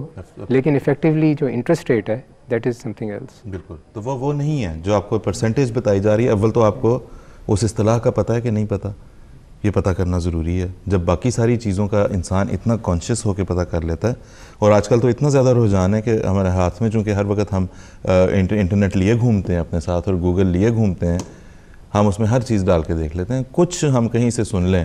لیکن افیکٹولی جو انٹرسٹ ریٹ ہے that is something else. بالکل. تو وہ نہیں ہے جو آپ کو پرسنٹیج بتائی جا رہی ہے. اول تو آپ کو اس اصطلاح کا پتہ ہے کہ نہیں پتہ، یہ پتہ کرنا ضروری ہے. جب باقی ساری چیزوں کا انسان اتنا کانشیس ہو کے پتہ کر لیتا ہے، اور آج کل تو اتنا زیادہ رجحان ہے کہ ہمارے ہاتھ میں چونکہ ہر وقت ہم انٹرنیٹ لیے گھومتے ہیں اپنے ساتھ اور گوگل لیے گھومتے ہیں، ہم اس میں ہر چیز ڈال کے دیکھ لیتے ہیں. کچھ ہم کہیں سے سن لیں،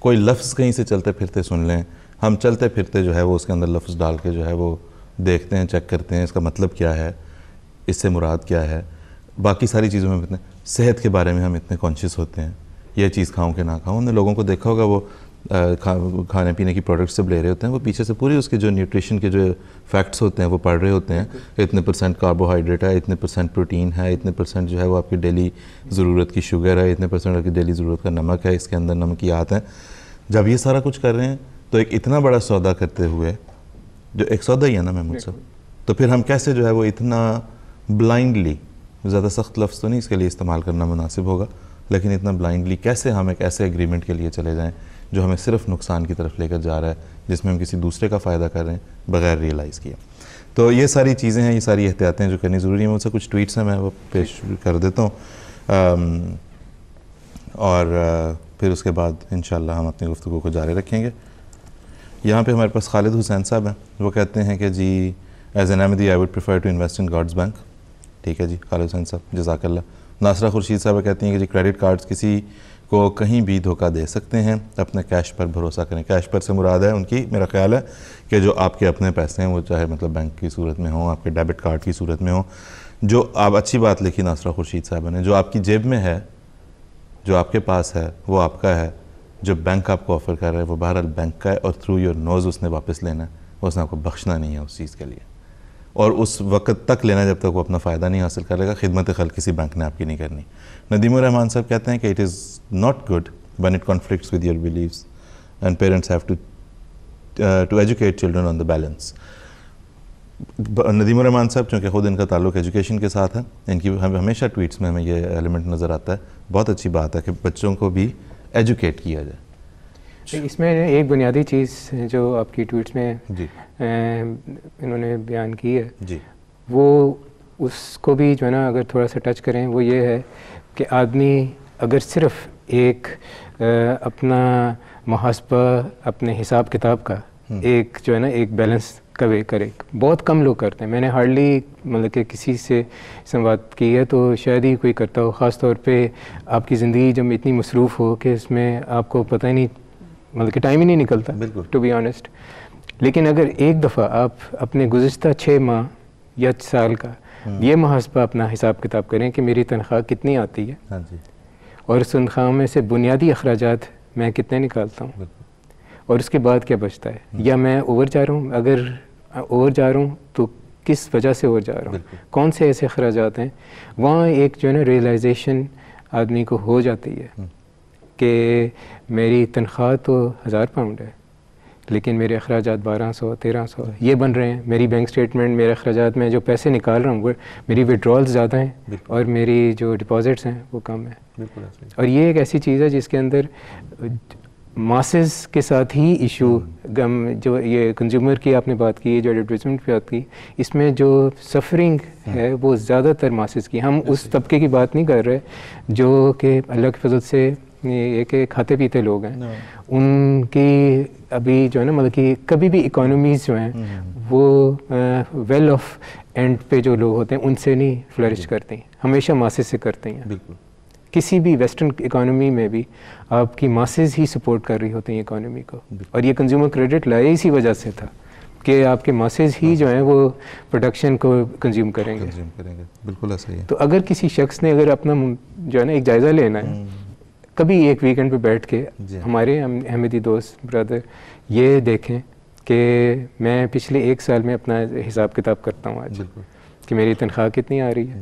کوئی لفظ کہیں سے چلتے پھرتے سن لیں، ہم چلتے پھرتے جو ہے وہ اس کے اندر لفظ ڈال کے جو ہے وہ دیکھتے ہیں، چیک کرتے ہیں اس کا مطلب کیا ہے، اس سے مراد کیا ہے. باقی ساری چیزوں میں اتنے صحت کے بارے میں ہم اتنے کانشیس ہوتے ہیں، یہ چیز کھاؤں کہ نہ کھاؤں. انہوں نے لوگوں کو دیکھا ہوگا وہ کھانے پینے کی پروڈکٹس جب لے رہے ہوتے ہیں وہ پیچھے سے پوری اس کے جو نیوٹریشن کے جو فیکٹس ہوتے ہیں وہ پڑھ رہے ہوتے ہیں. اتنے % کاربوہائیڈریٹ ہے، اتنے % پروٹین ہے، اتنے % جو ہے وہ آپ کی ڈیلی ضرورت کی شوگر ہے، اتنے % آپ کی ڈیلی ضرورت کا نمک ہے، اس کے اندر نمکیات ہیں. جب یہ سارا کچھ کر رہے ہیں تو ایک اتنا بڑا سودا کرتے ہوئے، جو ایک سودا ہی ہے نا محمود صاحب، تو پھر ہم کیسے جو ہے وہ اتنا بلائنڈلی، زیادہ سخت لفظ تو نہیں اس کے لیے استعمال کرنا مناسب ہوگا، لیکن اتنا بلائنڈلی کیسے ہم ایک ایسے ایگریمنٹ کے لیے چلے جائیں جو ہمیں صرف نقصان کی طرف لے کر جا رہا ہے، جس میں ہم کسی دوسرے کا فائدہ کر رہے ہیں بغیر ریئلائز کیا. تو یہ ساری چیزیں ہیں، یہ ساری احتیاطیں جو کرنی ضروری ہیں. مجھ سے کچھ ٹویٹس ہیں میں وہ پیش کر دیتا ہوں، اور پھر اس کے بعد انشاءاللہ ہم اپنی گفتگو کو جاری رکھیں گے. یہاں پہ ہمارے پاس خالد حسین صاحب ہیں، وہ کہتے ہیں کہ جی as an Ahmadi I would prefer to invest in God's bank. ٹھیک ہے جی خالد حسین صاحب، جزاک اللہ. ناصرہ خورشید صاحب کہتی ہیں کہ جی کریڈٹ کارڈز کسی کو کہیں بھی دھوکہ دے سکتے ہیں، اپنے کیش پر بھروسہ کریں. کیش پر سے مراد ہے ان کی، میرا خیال ہے کہ جو آپ کے اپنے پیسے ہیں وہ چاہے مطلب بینک کی صورت میں ہوں، آپ کے ڈیبٹ کارڈ کی صورت میں ہوں، جو آپ اچھی بات لکھی ناصرہ خورشید صاحب نے، جو آپ کی جیب میں ہے، جو آپ کے پاس ہے وہ آپ کا ہے. جو بینک آپ کو آفر کر رہا ہے وہ بہرحال بینک کا ہے، اور تھرو یور نوز اس نے واپس لینا ہے، اس نے آپ کو بخشنا نہیں ہے اس چیز کے لیے، اور اس وقت تک لینا جب تک وہ اپنا فائدہ نہیں حاصل کرے گا. خدمت خلق کسی بینک نے آپ کی نہیں کرنی. ندیم الرحمان صاحب کہتے ہیں کہ it is not good when it conflicts with your beliefs and parents have to educate children on the balance. Nadeem ur-Rahman sahib چونکہ خود ان کا تعلق ایجوکیشن کے ساتھ ہے، ان کی ہمیشہ ٹویٹس میں ہمیں یہ ایلیمنٹ نظر آتا ہے. بہت اچھی بات ہے کہ بچوں کو بھی ایجوکیٹ کیا جائے. اس میں ایک بنیادی چیز جو آپ کی ٹویٹس میں انہوں نے بیان کی ہے جی، وہ اس کو بھی جو ہے نا اگر تھوڑا سا ٹچ کریں، وہ یہ ہے کہ آدمی اگر صرف ایک اپنا محاسبہ اپنے حساب کتاب کا ایک جو ہے نا ایک بیلنس کرے، بہت کم لوگ کرتے ہیں. میں نے ہارڈلی مطلب کہ کسی سے بات کی ہے تو شاید ہی کوئی کرتا ہو، خاص طور پہ آپ کی زندگی جب اتنی مصروف ہو کہ اس میں آپ کو پتہ ہی نہیں مطلب کہ ٹائم ہی نہیں نکلتا ٹو بی آنیسٹ. لیکن اگر ایک دفعہ آپ اپنے گزشتہ 6 ماہ یا سال کا یہ محاسبہ اپنا حساب کتاب کریں کہ میری تنخواہ کتنی آتی ہے اور اس تنخواہ میں سے بنیادی اخراجات میں کتنے نکالتا ہوں اور اس کے بعد کیا بچتا ہے, یا میں اوور جا رہا ہوں, اگر اوور جا رہا ہوں تو کس وجہ سے اوور جا رہا ہوں, کون سے ایسے اخراجات ہیں, وہاں ایک جو ہے نا ریئلائزیشن آدمی کو ہو جاتی ہے کہ میری تنخواہ تو 1000 پاؤنڈ ہے لیکن میرے اخراجات 1200 1300 یہ بن رہے ہیں. میری بینک سٹیٹمنٹ, میرے اخراجات میں جو پیسے نکال رہا ہوں وہ میری وڈرالز زیادہ ہیں اور میری جو ڈپازٹس ہیں وہ کم ہیں. اور یہ ایک ایسی چیز ہے جس کے اندر ماسز کے ساتھ ہی ایشو, جو یہ کنزیومر کی آپ نے بات کی, جو ایڈورٹیزمنٹ پہ بات کی, اس میں جو سفرنگ ہے وہ زیادہ تر ماسز کی. ہم اس طبقے کی بات نہیں کر رہے جو کہ اللہ کی فضل سے یہ کہ کھاتے پیتے لوگ ہیں, ان کی ابھی جو ہے نا مطلب کہ کبھی بھی اکانومیز جو ہیں وہ ویل آف اینڈ پہ جو لوگ ہوتے ہیں ان سے نہیں فلرش کرتے ہیں, ہمیشہ ماسز سے کرتے ہیں. بالکل کسی بھی ویسٹرن اکانومی میں بھی آپ کی ماسز ہی سپورٹ کر رہی ہوتی ہیں اکانومی کو, اور یہ کنزیومر کریڈٹ لائے اسی وجہ سے تھا کہ آپ کے ماسز ہی جو ہیں وہ پروڈکشن کو کنزیوم کریں گے. بالکل ایسا ہی ہے. تو اگر کسی شخص نے اگر اپنا جو ہے نا ایک جائزہ لینا ہے, کبھی ایک ویکنڈ پہ بیٹھ کے ہمارے احمدی دوست برادر یہ دیکھیں کہ میں پچھلے 1 سال میں اپنا حساب کتاب کرتا ہوں آج کہ میری تنخواہ کتنی آ رہی ہے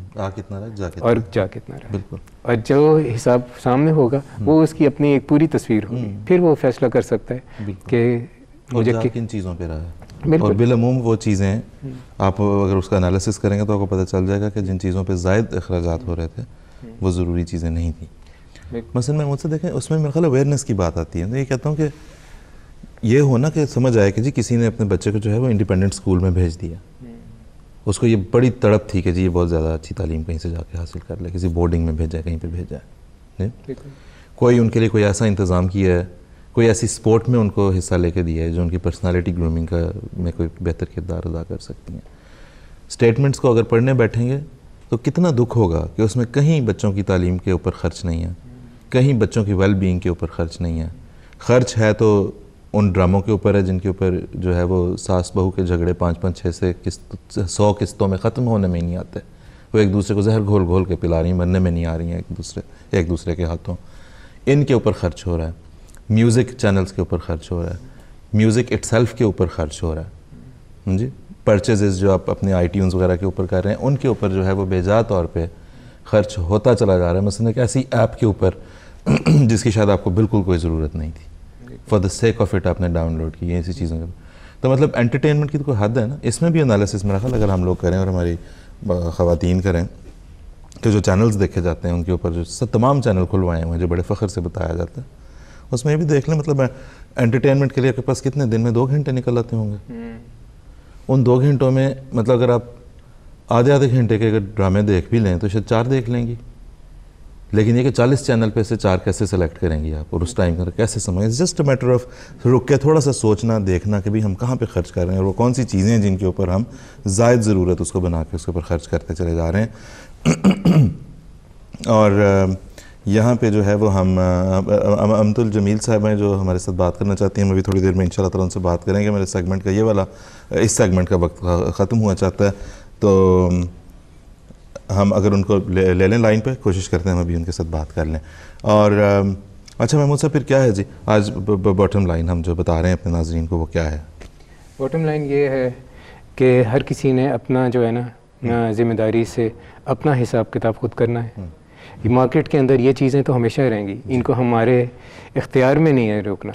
اور جا کتنا رہا. بالکل. اور جو حساب سامنے ہوگا وہ اس کی اپنی ایک پوری تصویر ہوگی, پھر وہ فیصلہ کر سکتا ہے کہ مجھے کن چیزوں پہ رہا ہے. اور بالعموم وہ چیزیں آپ اگر اس کا انالیسس کریں گے تو آپ کو پتہ چل جائے گا کہ جن چیزوں پہ زائد اخراجات ہو رہے تھے وہ ضروری چیزیں نہیں تھیں. مثلا میں مجھ سے دیکھیں اس میں میرے خیال اویئرنیس کی بات آتی ہے. تو یہ کہتا ہوں کہ یہ ہونا کہ سمجھ آئے کہ جی کسی نے اپنے بچے کو جو ہے وہ انڈیپینڈنٹ اسکول میں بھیج دیا, اس کو یہ بڑی تڑپ تھی کہ جی یہ بہت زیادہ اچھی تعلیم کہیں سے جا کے حاصل کر لے, کسی بورڈنگ میں بھیجا ہے, کہیں پہ بھیجا ہے, کوئی ان کے لیے کوئی ایسا انتظام کیا ہے, کوئی ایسی سپورٹ میں ان کو حصہ لے کے دیا ہے جو ان کی پرسنالٹی گرومنگ کا میں کوئی بہتر کردار ادا کر سکتی ہیں. اسٹیٹمنٹس کو اگر پڑھنے بیٹھیں گے تو کتنا دکھ ہوگا کہ اس میں کہیں بچوں کی تعلیم کے اوپر خرچ نہیں ہے, کہیں بچوں کی ویل بینگ کے اوپر خرچ نہیں ہے. خرچ ہے تو ان ڈراموں کے اوپر ہے جن کے اوپر جو ہے وہ ساس بہو کے جھگڑے 5-5 6 100 قسطوں میں ختم ہونے میں نہیں آتے. وہ ایک دوسرے کو زہر گھول گھول کے پلا رہی ہیں, مرنے میں نہیں آ رہی ہیں ایک دوسرے کے ہاتھوں. ان کے اوپر خرچ ہو رہا ہے. میوزک چینلز کے اوپر خرچ ہو رہا ہے, میوزک اٹ سیلف کے اوپر خرچ ہو رہا ہے جی. پرچیزز جو آپ اپنے آئی ٹیونز وغیرہ کے اوپر کر رہے ہیں ان کے اوپر جو ہے وہ بے جا طور پہ خرچ ہوتا چلا جا رہا ہے. مثلا ایک ایسی ایپ کے اوپر جس کی شاید آپ کو بالکل کوئی ضرورت نہیں تھی, for the sake of it آپ نے ڈاؤن لوڈ کی, ایسی چیزوں کا. تو مطلب انٹرٹینمنٹ کی تو کوئی حد ہے نا. اس میں بھی انالیسس میرا خیال اگر ہم لوگ کریں اور ہماری خواتین کریں کہ جو چینلز دیکھے جاتے ہیں ان کے اوپر جو تمام چینل کھلوائے ہوئے ہیں جو بڑے فخر سے بتایا جاتا ہے, اس میں یہ بھی دیکھ لیں مطلب انٹرٹینمنٹ کے لیے آپ کے پاس کتنے دن میں 2 گھنٹے نکل آتے ہوں گے. ان 2 گھنٹوں میں مطلب اگر آپ آدھے گھنٹے کے اگر ڈرامے دیکھ بھی لیں تو شاید 4 دیکھ لیں گی, لیکن یہ کہ 40 چینل پہ سے 4 کیسے سلیکٹ کریں گی آپ اور اس ٹائم کا کیسے سمجھیں. It's just a matter of رک کے تھوڑا سا سوچنا, دیکھنا کہ بھی ہم کہاں پہ خرچ کر رہے ہیں اور وہ کون سی چیزیں ہیں جن کے اوپر ہم زائد ضرورت اس کو بنا کے اس کے اوپر خرچ کرتے چلے جا رہے ہیں. اور یہاں پہ جو ہے وہ ہم امت الجمیل صاحب ہیں جو ہمارے ساتھ بات کرنا چاہتی ہیں. ہم ابھی تھوڑی دیر میں انشاءاللہ تعالیٰ ان سے بات کریں گے. میرے سیگمنٹ کا یہ والا اس سیگمنٹ کا وقت ختم ہوا چاہتا ہے, تو ہم اگر ان کو لے لیں لائن پہ, کوشش کرتے ہیں ہم ابھی ان کے ساتھ بات کر لیں. اور اچھا محمود صاحب پھر کیا ہے جی آج باٹم لائن ہم جو بتا رہے ہیں اپنے ناظرین کو وہ کیا ہے؟ باٹم لائن یہ ہے کہ ہر کسی نے اپنا جو ہے نا ذمہ داری سے اپنا حساب کتاب خود کرنا ہے. مارکیٹ کے اندر یہ چیزیں تو ہمیشہ رہیں گی, ان کو ہمارے اختیار میں نہیں ہے روکنا.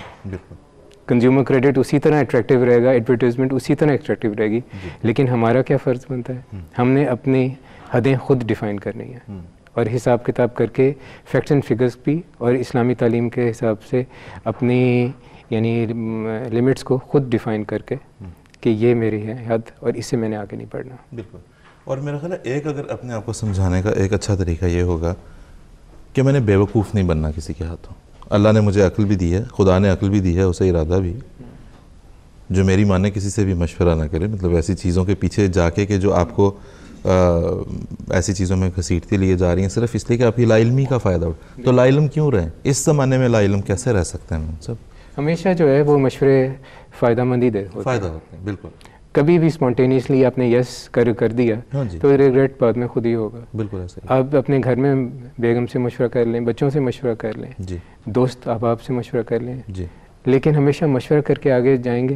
کنزیومر کریڈٹ اسی طرح اٹریکٹیو رہے گا, ایڈورٹیزمنٹ اسی طرح اٹریکٹیو رہے گی, لیکن ہمارا کیا فرض بنتا ہے, ہم نے اپنی حدیں خود ڈیفائن کرنی ہیں اور حساب کتاب کر کے فیکٹس اینڈ فگرز بھی اور اسلامی تعلیم کے حساب سے اپنی یعنی لمٹس کو خود ڈیفائن کر کے کہ یہ میری ہے حد اور اس سے میں نے آگے نہیں بڑھنا. بالکل. اور میرا خیال ہے ایک اگر اپنے آپ کو سمجھانے کا ایک اچھا طریقہ یہ ہوگا کہ میں نے بیوقوف نہیں بننا کسی کے ہاتھوں. اللہ نے مجھے عقل بھی دی ہے, خدا نے عقل بھی دی ہے, اسے ارادہ بھی, جو میری مانے کسی سے بھی مشورہ نہ کرے. مطلب ایسی چیزوں کے پیچھے جا کے کہ جو آپ کو ایسی چیزوں میں گھسیٹتی لیے جا رہی ہیں صرف اس لیے کہ آپ ہی لا علمی کا فائدہ ہو. تو لا علم کیوں رہیں؟ اس زمانے میں لا علم کیسے رہ سکتے ہیں سب؟ ہمیشہ جو ہے وہ مشورے فائدہ مند ہی فائدہ ہوتے ہیں. بالکل. کبھی بھی اسپونٹینیسلی آپ نے یس کر دیا تو ریگریٹ بعد میں خود ہی ہوگا. بالکل ایسے. آپ اپنے گھر میں بیگم سے مشورہ کر لیں, بچوں سے مشورہ کر لیں, جی, دوست احباب سے مشورہ کر لیں, جی, لیکن ہمیشہ مشورہ کر کے آگے جائیں گے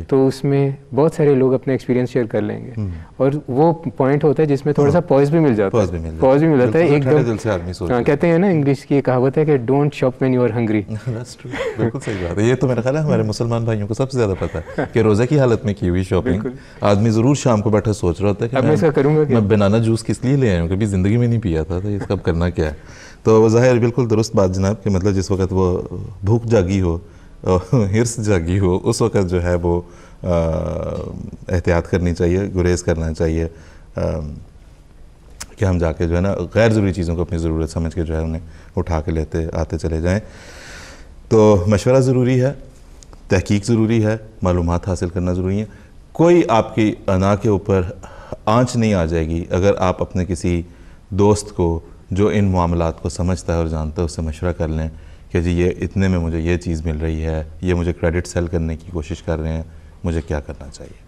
تو اس میں بہت سارے لوگ اپنے ایکسپیرینس شیئر کر لیں گے, اور وہ پوائنٹ ہوتا ہے جس میں تھوڑا سا پاز بھی مل جاتا ہے. پاز بھی مل جاتا ہے ایک دم. کہتے ہیں نا انگلش کی کہاوت ہے کہ don't shop when you are hungry. بالکل صحیح بات ہے. یہ تو میرا خیال ہے ہمارے مسلمان بھائیوں کو سب سے زیادہ پتہ ہے کہ روزے کی حالت میں کی ہوئی شاپنگ آدمی ضرور شام کو بیٹھا سوچ رہا ہوتا ہے کہ میں بنانا جوس کس لیے لے آیا ہوں, کبھی زندگی میں نہیں پیا تھا, تو اس کا کرنا کیا ہے. تو ظاہر بالکل درست بات جناب کہ مطلب جس وقت وہ بھوک جاگی ہو, ہرس جاگی ہو, اس وقت جو ہے وہ احتیاط کرنی چاہیے, گریز کرنا چاہیے کہ ہم جا کے جو ہے نا غیر ضروری چیزوں کو اپنی ضرورت سمجھ کے جو ہے انہیں اٹھا کے لیتے آتے چلے جائیں. تو مشورہ ضروری ہے, تحقیق ضروری ہے, معلومات حاصل کرنا ضروری ہے. کوئی آپ کی انا کے اوپر آنچ نہیں آ جائے گی اگر آپ اپنے کسی دوست کو جو ان معاملات کو سمجھتا ہے اور جانتا ہے اس سے مشورہ کر لیں کہ جی یہ اتنے میں مجھے یہ چیز مل رہی ہے, یہ مجھے کریڈٹ سیل کرنے کی کوشش کر رہے ہیں, مجھے کیا کرنا چاہیے.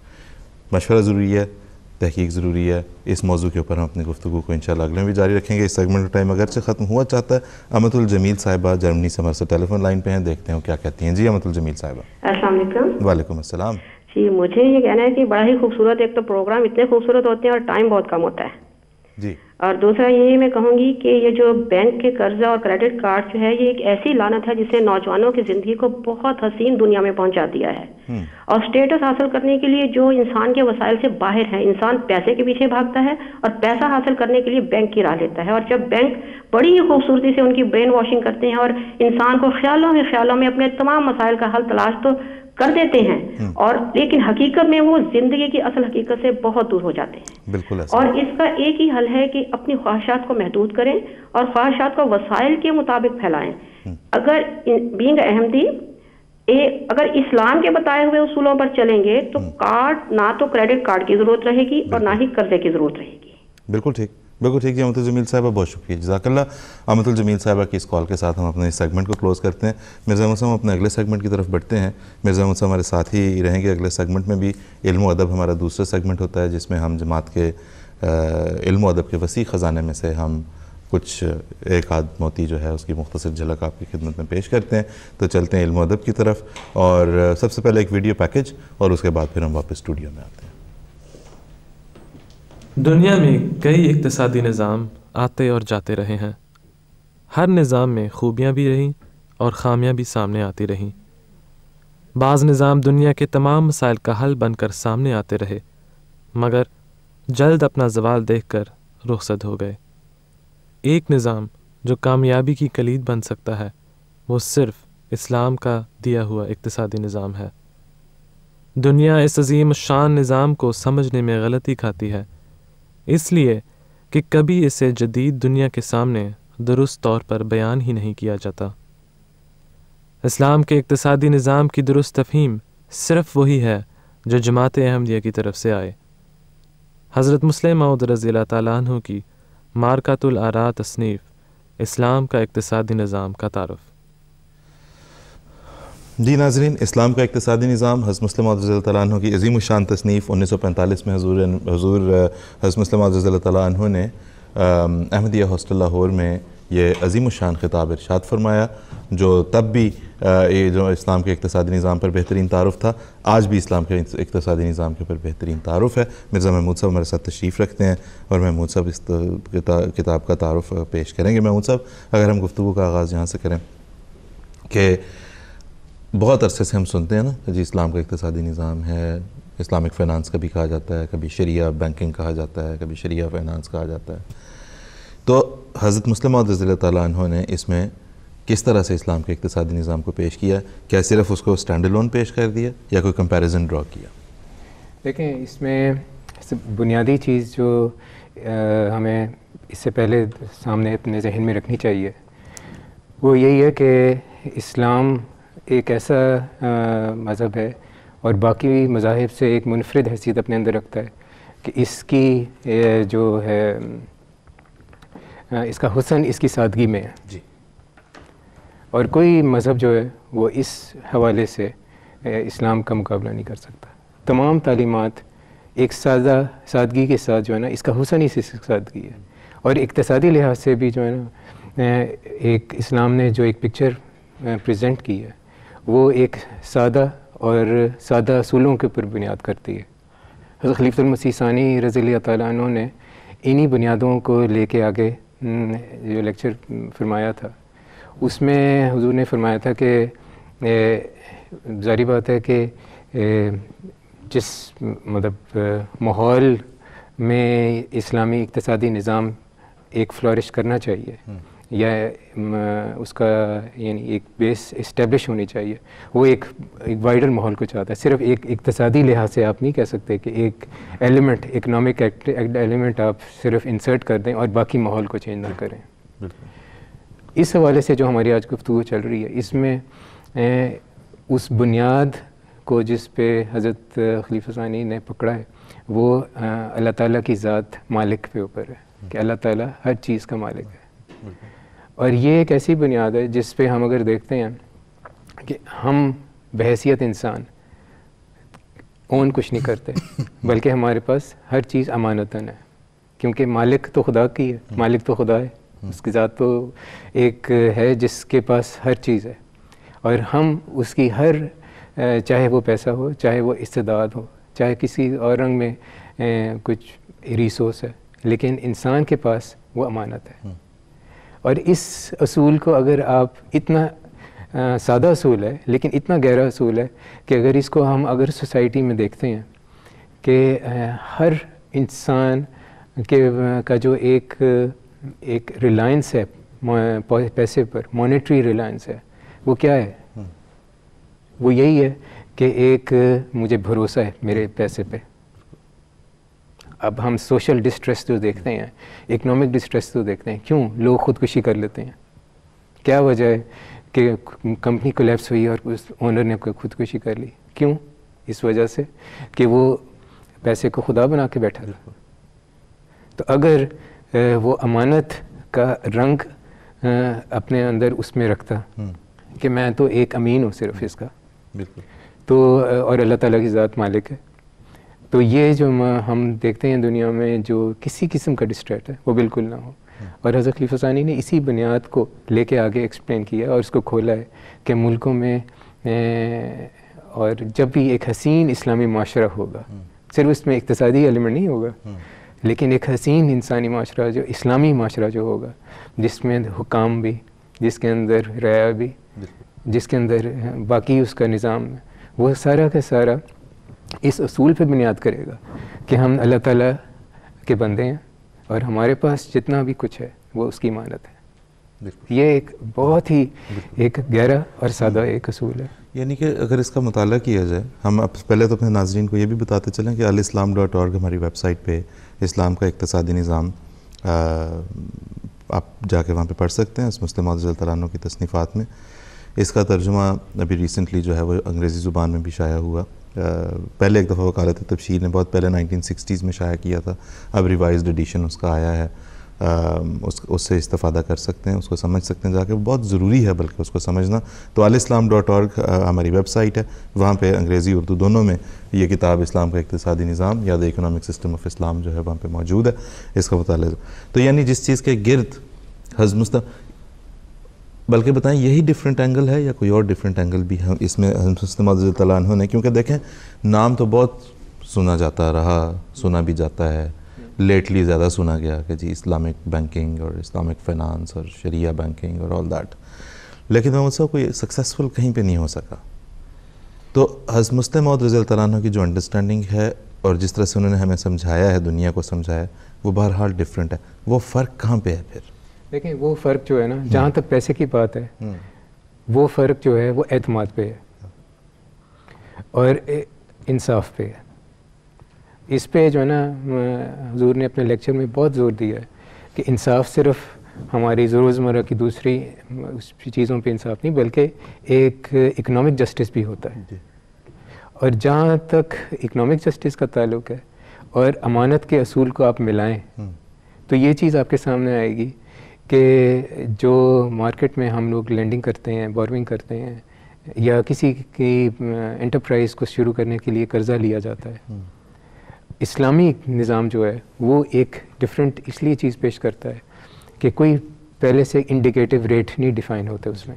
مشورہ ضروری ہے, تحقیق ضروری ہے. اس موضوع کے اوپر ہم اپنی گفتگو کو انشاءاللہ اگلے میں بھی جاری رکھیں گے. اس سیگمنٹ کا ٹائم اگرچہ ختم ہوا چاہتا ہے. امت الجمیل صاحبہ جرمنی سے ہمارے سے ٹیلی فون لائن پہ ہیں, دیکھتے ہیں کیا کہتی ہیں. جی امت الجمیل صاحبہ. السلام علیکم. وعلیکم السلام. جی مجھے یہ کہنا ہے کہ بڑا ہی خوبصورت, ایک تو پروگرام اتنے خوبصورت ہوتے ہیں اور ٹائم بہت کم ہوتا ہے. جی. اور دوسرا یہ میں کہوں گی کہ یہ جو بینک کے قرضہ اور کریڈٹ کارڈ جو ہے یہ ایک ایسی لعنت ہے جس نے نوجوانوں کی زندگی کو بہت حسین دنیا میں پہنچا دیا ہے. اور اسٹیٹس حاصل کرنے کے لیے جو انسان کے وسائل سے باہر ہیں, انسان پیسے کے پیچھے بھاگتا ہے اور پیسہ حاصل کرنے کے لیے بینک کی راہ لیتا ہے. اور جب بینک بڑی ہی خوبصورتی سے ان کی برین واشنگ کرتے ہیں اور انسان کو خیالوں میں اپنے تمام مسائل کا حل تلاش تو کر دیتے ہیں, اور لیکن حقیقت میں وہ زندگی کی اصل حقیقت سے بہت دور ہو جاتے ہیں. بالکل ایسا. اور اس کا ایک ہی حل ہے کہ اپنی خواہشات کو محدود کریں اور خواہشات کو وسائل کے مطابق پھیلائیں. اگر بینگ احمدی اگر اسلام کے بتائے ہوئے اصولوں پر چلیں گے تو کارڈ نہ تو کریڈٹ کارڈ کی ضرورت رہے گی اور نہ ہی قرضے کی ضرورت رہے گی. بالکل ٹھیک, بالکل ٹھیک. جی امت الجمیل صاحبہ بہت شکریہ, جزاک اللہ. امت الجمیل صاحبہ کی اس کال کے ساتھ ہم اپنے اس سیگمنٹ کو کلوز کرتے ہیں. مرزا احمد صاحب ہم اپنے اگلے سیگمنٹ کی طرف بڑھتے ہیں. مرزا احمد صاحب ہمارے ساتھ ہی رہیں گے اگلے سیگمنٹ میں بھی. علم و ادب ہمارا دوسرا سیگمنٹ ہوتا ہے جس میں ہم جماعت کے علم و ادب کے وسیع خزانے میں سے ہم کچھ ایک آدھ موتی جو ہے اس کی مختصر جھلک آپ کی خدمت میں پیش کرتے ہیں. تو چلتے ہیں علم و ادب کی طرف, اور سب سے پہلے ایک ویڈیو پیکج اور اس کے بعد پھر ہم واپس اسٹوڈیو میں آتے ہیں. دنیا میں کئی اقتصادی نظام آتے اور جاتے رہے ہیں. ہر نظام میں خوبیاں بھی رہیں اور خامیاں بھی سامنے آتی رہیں. بعض نظام دنیا کے تمام مسائل کا حل بن کر سامنے آتے رہے مگر جلد اپنا زوال دیکھ کر رخصت ہو گئے. ایک نظام جو کامیابی کی کلید بن سکتا ہے وہ صرف اسلام کا دیا ہوا اقتصادی نظام ہے. دنیا اس عظیم شان نظام کو سمجھنے میں غلطی کھاتی ہے اس لیے کہ کبھی اسے جدید دنیا کے سامنے درست طور پر بیان ہی نہیں کیا جاتا. اسلام کے اقتصادی نظام کی درست تفہیم صرف وہی ہے جو جماعت احمدیہ کی طرف سے آئے. حضرت مسلم موعود رضی اللہ تعالیٰ عنہ کی مارکۃ الآراء تصنیف اسلام کا اقتصادی نظام کا تعارف. جی ناظرین, اسلام کا اقتصادی نظام حضرت مسلم موعود رضی اللہ تعالیٰ عنہ کی عظیم الشان تصنیف 1945 میں حضور حضرت مسلم موعود رضی اللہ تعالیٰ عنہ نے احمدیہ ہاسٹل لاہور میں یہ عظیم الشان خطاب ارشاد فرمایا جو تب بھی یہ جو اسلام کے اقتصادی نظام پر بہترین تعارف تھا, آج بھی اسلام کے اقتصادی نظام کے اوپر بہترین تعارف ہے. مرزا محمود صاحب ہمارے ساتھ تشریف رکھتے ہیں اور محمود صاحب اس کتاب کا تعارف پیش کریں گے. محمود صاحب, اگر ہم گفتگو کا آغاز یہاں سے کریں کہ بہت عرصے سے ہم سنتے ہیں نا جی اسلام کا اقتصادی نظام ہے, اسلامک فائنانس کبھی کہا جاتا ہے, کبھی شریعہ بینکنگ کہا جاتا ہے, کبھی شریعہ فائنانس کہا جاتا ہے. تو حضرت مسلم موعود رضی اللہ تعالیٰ عنہ نے اس میں کس طرح سے اسلام کے اقتصادی نظام کو پیش کیا؟ کیا صرف اس کو اسٹینڈ الون پیش کر دیا یا کوئی کمپیریزن ڈرا کیا؟ دیکھیں اس میں بنیادی چیز جو ہمیں اس سے پہلے سامنے اپنے ذہن میں رکھنی چاہیے وہ یہی ہے کہ اسلام ایک ایسا مذہب ہے اور باقی مذاہب سے ایک منفرد حیثیت اپنے اندر رکھتا ہے کہ اس کی جو ہے اس کا حسن اس کی سادگی میں ہے. جی. اور کوئی مذہب جو ہے وہ اس حوالے سے اسلام کا مقابلہ نہیں کر سکتا. تمام تعلیمات ایک سادگی کے ساتھ جو ہے نا اس کا حسن ہی سے سادگی ہے. اور اقتصادی لحاظ سے بھی جو ہے نا ایک اسلام نے جو ایک پکچر پریزنٹ کی ہے وہ ایک سادہ اور سادہ اصولوں کے اوپر بنیاد کرتی ہے. حضرت خلیفۃ المسیح ثانی رضی اللہ تعالیٰ عنہ نے انہی بنیادوں کو لے کے آگے جو لیکچر فرمایا تھا اس میں حضور نے فرمایا تھا کہ ظاہری بات ہے کہ جس مطلب ماحول میں اسلامی اقتصادی نظام ایک فلورش کرنا چاہیے یا اس کا یعنی ایک بیس اسٹیبلش ہونی چاہیے وہ ایک وائڈر ماحول کو چاہتا ہے. صرف ایک اقتصادی لحاظ سے آپ نہیں کہہ سکتے کہ ایک ایلیمنٹ اکنامک ایلیمنٹ آپ صرف انسرٹ کر دیں اور باقی ماحول کو چینج نہ کریں. اس حوالے سے جو ہماری آج گفتگو چل رہی ہے اس میں اس بنیاد کو جس پہ حضرت خلیفہ ثانی نے پکڑا ہے وہ اللہ تعالیٰ کی ذات مالک پہ اوپر ہے کہ اللہ تعالیٰ ہر چیز کا مالک ہے. اور یہ ایک ایسی بنیاد ہے جس پہ ہم اگر دیکھتے ہیں کہ ہم بحیثیت انسان اون کچھ نہیں کرتے بلکہ ہمارے پاس ہر چیز امانتاً ہے کیونکہ مالک تو خدا کی ہے, مالک تو خدا ہے, اس کی ذات تو ایک ہے جس کے پاس ہر چیز ہے اور ہم اس کی ہر چاہے وہ پیسہ ہو, چاہے وہ استعداد ہو, چاہے کسی اور رنگ میں کچھ ریسورس ہے, لیکن انسان کے پاس وہ امانت ہے. اور اس اصول کو اگر آپ اتنا سادہ اصول ہے لیکن اتنا گہرا اصول ہے کہ اگر اس کو ہم اگر سوسائٹی میں دیکھتے ہیں کہ ہر انسان کا جو ایک ریلائنس ہے پیسے پر, مانیٹری ریلائنس ہے, وہ کیا ہے؟ وہ یہی ہے کہ ایک مجھے بھروسہ ہے میرے پیسے پہ. اب ہم سوشل ڈسٹریس جو دیکھتے ہیں, اکنامک ڈسٹریس جو دیکھتے ہیں, کیوں لوگ خودکشی کر لیتے ہیں؟ کیا وجہ ہے کہ کمپنی کولیپس ہوئی اور اس اونر نے خودکشی کر لی؟ کیوں؟ اس وجہ سے کہ وہ پیسے کو خدا بنا کے بیٹھا تھا. تو اگر وہ امانت کا رنگ اپنے اندر اس میں رکھتا کہ میں تو ایک امین ہوں صرف اس کا, تو اور اللہ تعالیٰ کی ذات مالک ہے, تو یہ جو ہم دیکھتے ہیں دنیا میں جو کسی قسم کا ڈسٹریٹ ہے وہ بالکل نہ ہو. اور حضرت خلیفہ ثانی نے اسی بنیاد کو لے کے آگے ایکسپلین کیا اور اس کو کھولا ہے کہ ملکوں میں اور جب بھی ایک حسین اسلامی معاشرہ ہوگا, صرف اس میں اقتصادی ایلیمنٹ نہیں ہوگا لیکن ایک حسین انسانی معاشرہ جو اسلامی معاشرہ جو ہوگا جس میں حکام بھی, جس کے اندر رعایا بھی, جس کے اندر باقی اس کا نظام ہے, وہ سارا کا سارا اس اصول پہ بنیاد کرے گا کہ ہم اللہ تعالیٰ کے بندے ہیں اور ہمارے پاس جتنا بھی کچھ ہے وہ اس کی امانت ہے. یہ ایک بہت ہی ایک گہرا اور سادہ ایک اصول ہے. یعنی کہ اگر اس کا مطالعہ کیا جائے, ہم اب پہلے تو اپنے ناظرین کو یہ بھی بتاتے چلیں کہ alislam.org ہماری ویب سائٹ پہ اسلام کا اقتصادی نظام آپ جا کے وہاں پہ پڑھ سکتے ہیں. اس مسلم رضی اللہ تعالیٰ عنہ کی تصنیفات میں اس کا ترجمہ ابھی ریسنٹلی جو ہے وہ انگریزی زبان میں بھی شائع ہوا. پہلے ایک دفعہ وکالت تبشیر نے بہت پہلے 1960s میں شائع کیا تھا, اب ریوائزڈ ایڈیشن اس کا آیا ہے. اس سے استفادہ کر سکتے ہیں, اس کو سمجھ سکتے ہیں جا کے, بہت ضروری ہے بلکہ اس کو سمجھنا. تو alislam.org ہماری ویب سائٹ ہے, وہاں پہ انگریزی اردو دونوں میں یہ کتاب اسلام کا اقتصادی نظام یا دی اکنامک سسٹم آف اسلام جو ہے وہاں پہ موجود ہے, اس کا مطالعہ. تو یعنی جس چیز کے گرد بلکہ بتائیں یہی ڈیفرنٹ اینگل ہے یا کوئی اور ڈیفرنٹ اینگل بھی ہے اس میں حضرت مسلم رضی اللہ تعالیٰ عنہ نے؟ کیونکہ دیکھیں نام تو بہت سنا جاتا رہا, سنا بھی جاتا ہے, لیٹلی زیادہ سنا گیا کہ جی اسلامک بینکنگ اور اسلامک فائنانس اور شریعہ بینکنگ اور آل دیٹ, لیکن محمد صاحب کوئی سکسیسفل کہیں پہ نہیں ہو سکا. تو حضرت مسلم رضی اللہ تعالیٰ عنہ کی جو انڈرسٹینڈنگ ہے اور جس طرح سے انہوں نے ہمیں سمجھایا ہے, دنیا کو سمجھایا ہے, وہ بہرحال ڈیفرنٹ ہے. وہ فرق کہاں پہ ہے پھر؟ دیکھیں وہ فرق جو ہے نا, جہاں تک پیسے کی بات ہے وہ فرق جو ہے وہ اعتماد پہ ہے اور انصاف پہ ہے. اس پہ جو ہے نا حضور نے اپنے لیکچر میں بہت زور دیا ہے کہ انصاف صرف ہماری روزمرہ کی دوسری چیزوں پہ انصاف نہیں بلکہ ایک اکنامک جسٹس بھی ہوتا ہے. اور جہاں تک اکنامک جسٹس کا تعلق ہے اور امانت کے اصول کو آپ ملائیں تو یہ چیز آپ کے سامنے آئے گی کہ جو مارکیٹ میں ہم لوگ لینڈنگ کرتے ہیں، بوروئنگ کرتے ہیں، یا کسی کی انٹرپرائز کو شروع کرنے کے لیے قرضہ لیا جاتا ہے، اسلامی نظام جو ہے وہ ایک ڈفرینٹ اس لیے چیز پیش کرتا ہے کہ کوئی پہلے سے انڈیکیٹو ریٹ نہیں ڈیفائن ہوتے اس میں.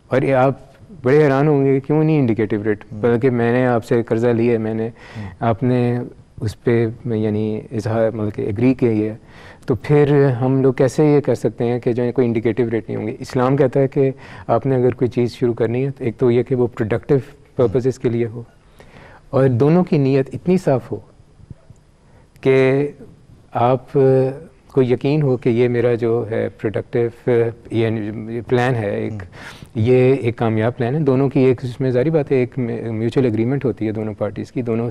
اور یہ آپ بڑے حیران ہوں گے کہ کیوں نہیں انڈیکیٹو ریٹ، بلکہ میں نے آپ سے قرضہ لیا ہے، میں نے آپ نے اس پہ یعنی اظہار مطلب کہ ایگری کیا ہے، تو پھر ہم لوگ کیسے یہ کر سکتے ہیں کہ جو ہے کوئی انڈیکیٹو ریٹ نہیں ہوں گے. اسلام کہتا ہے کہ آپ نے اگر کوئی چیز شروع کرنی ہے تو ایک تو یہ کہ وہ پروڈکٹیو پرپزز کے لیے ہو، اور دونوں کی نیت اتنی صاف ہو کہ آپ کو یقین ہو کہ یہ میرا جو ہے پروڈکٹیو یہ پلان ہے، ایک کامیاب پلان ہے. دونوں کی ایک اس میں ظاہری بات ہے ایک میوچل اگریمنٹ ہوتی ہے دونوں پارٹیز کی، دونوں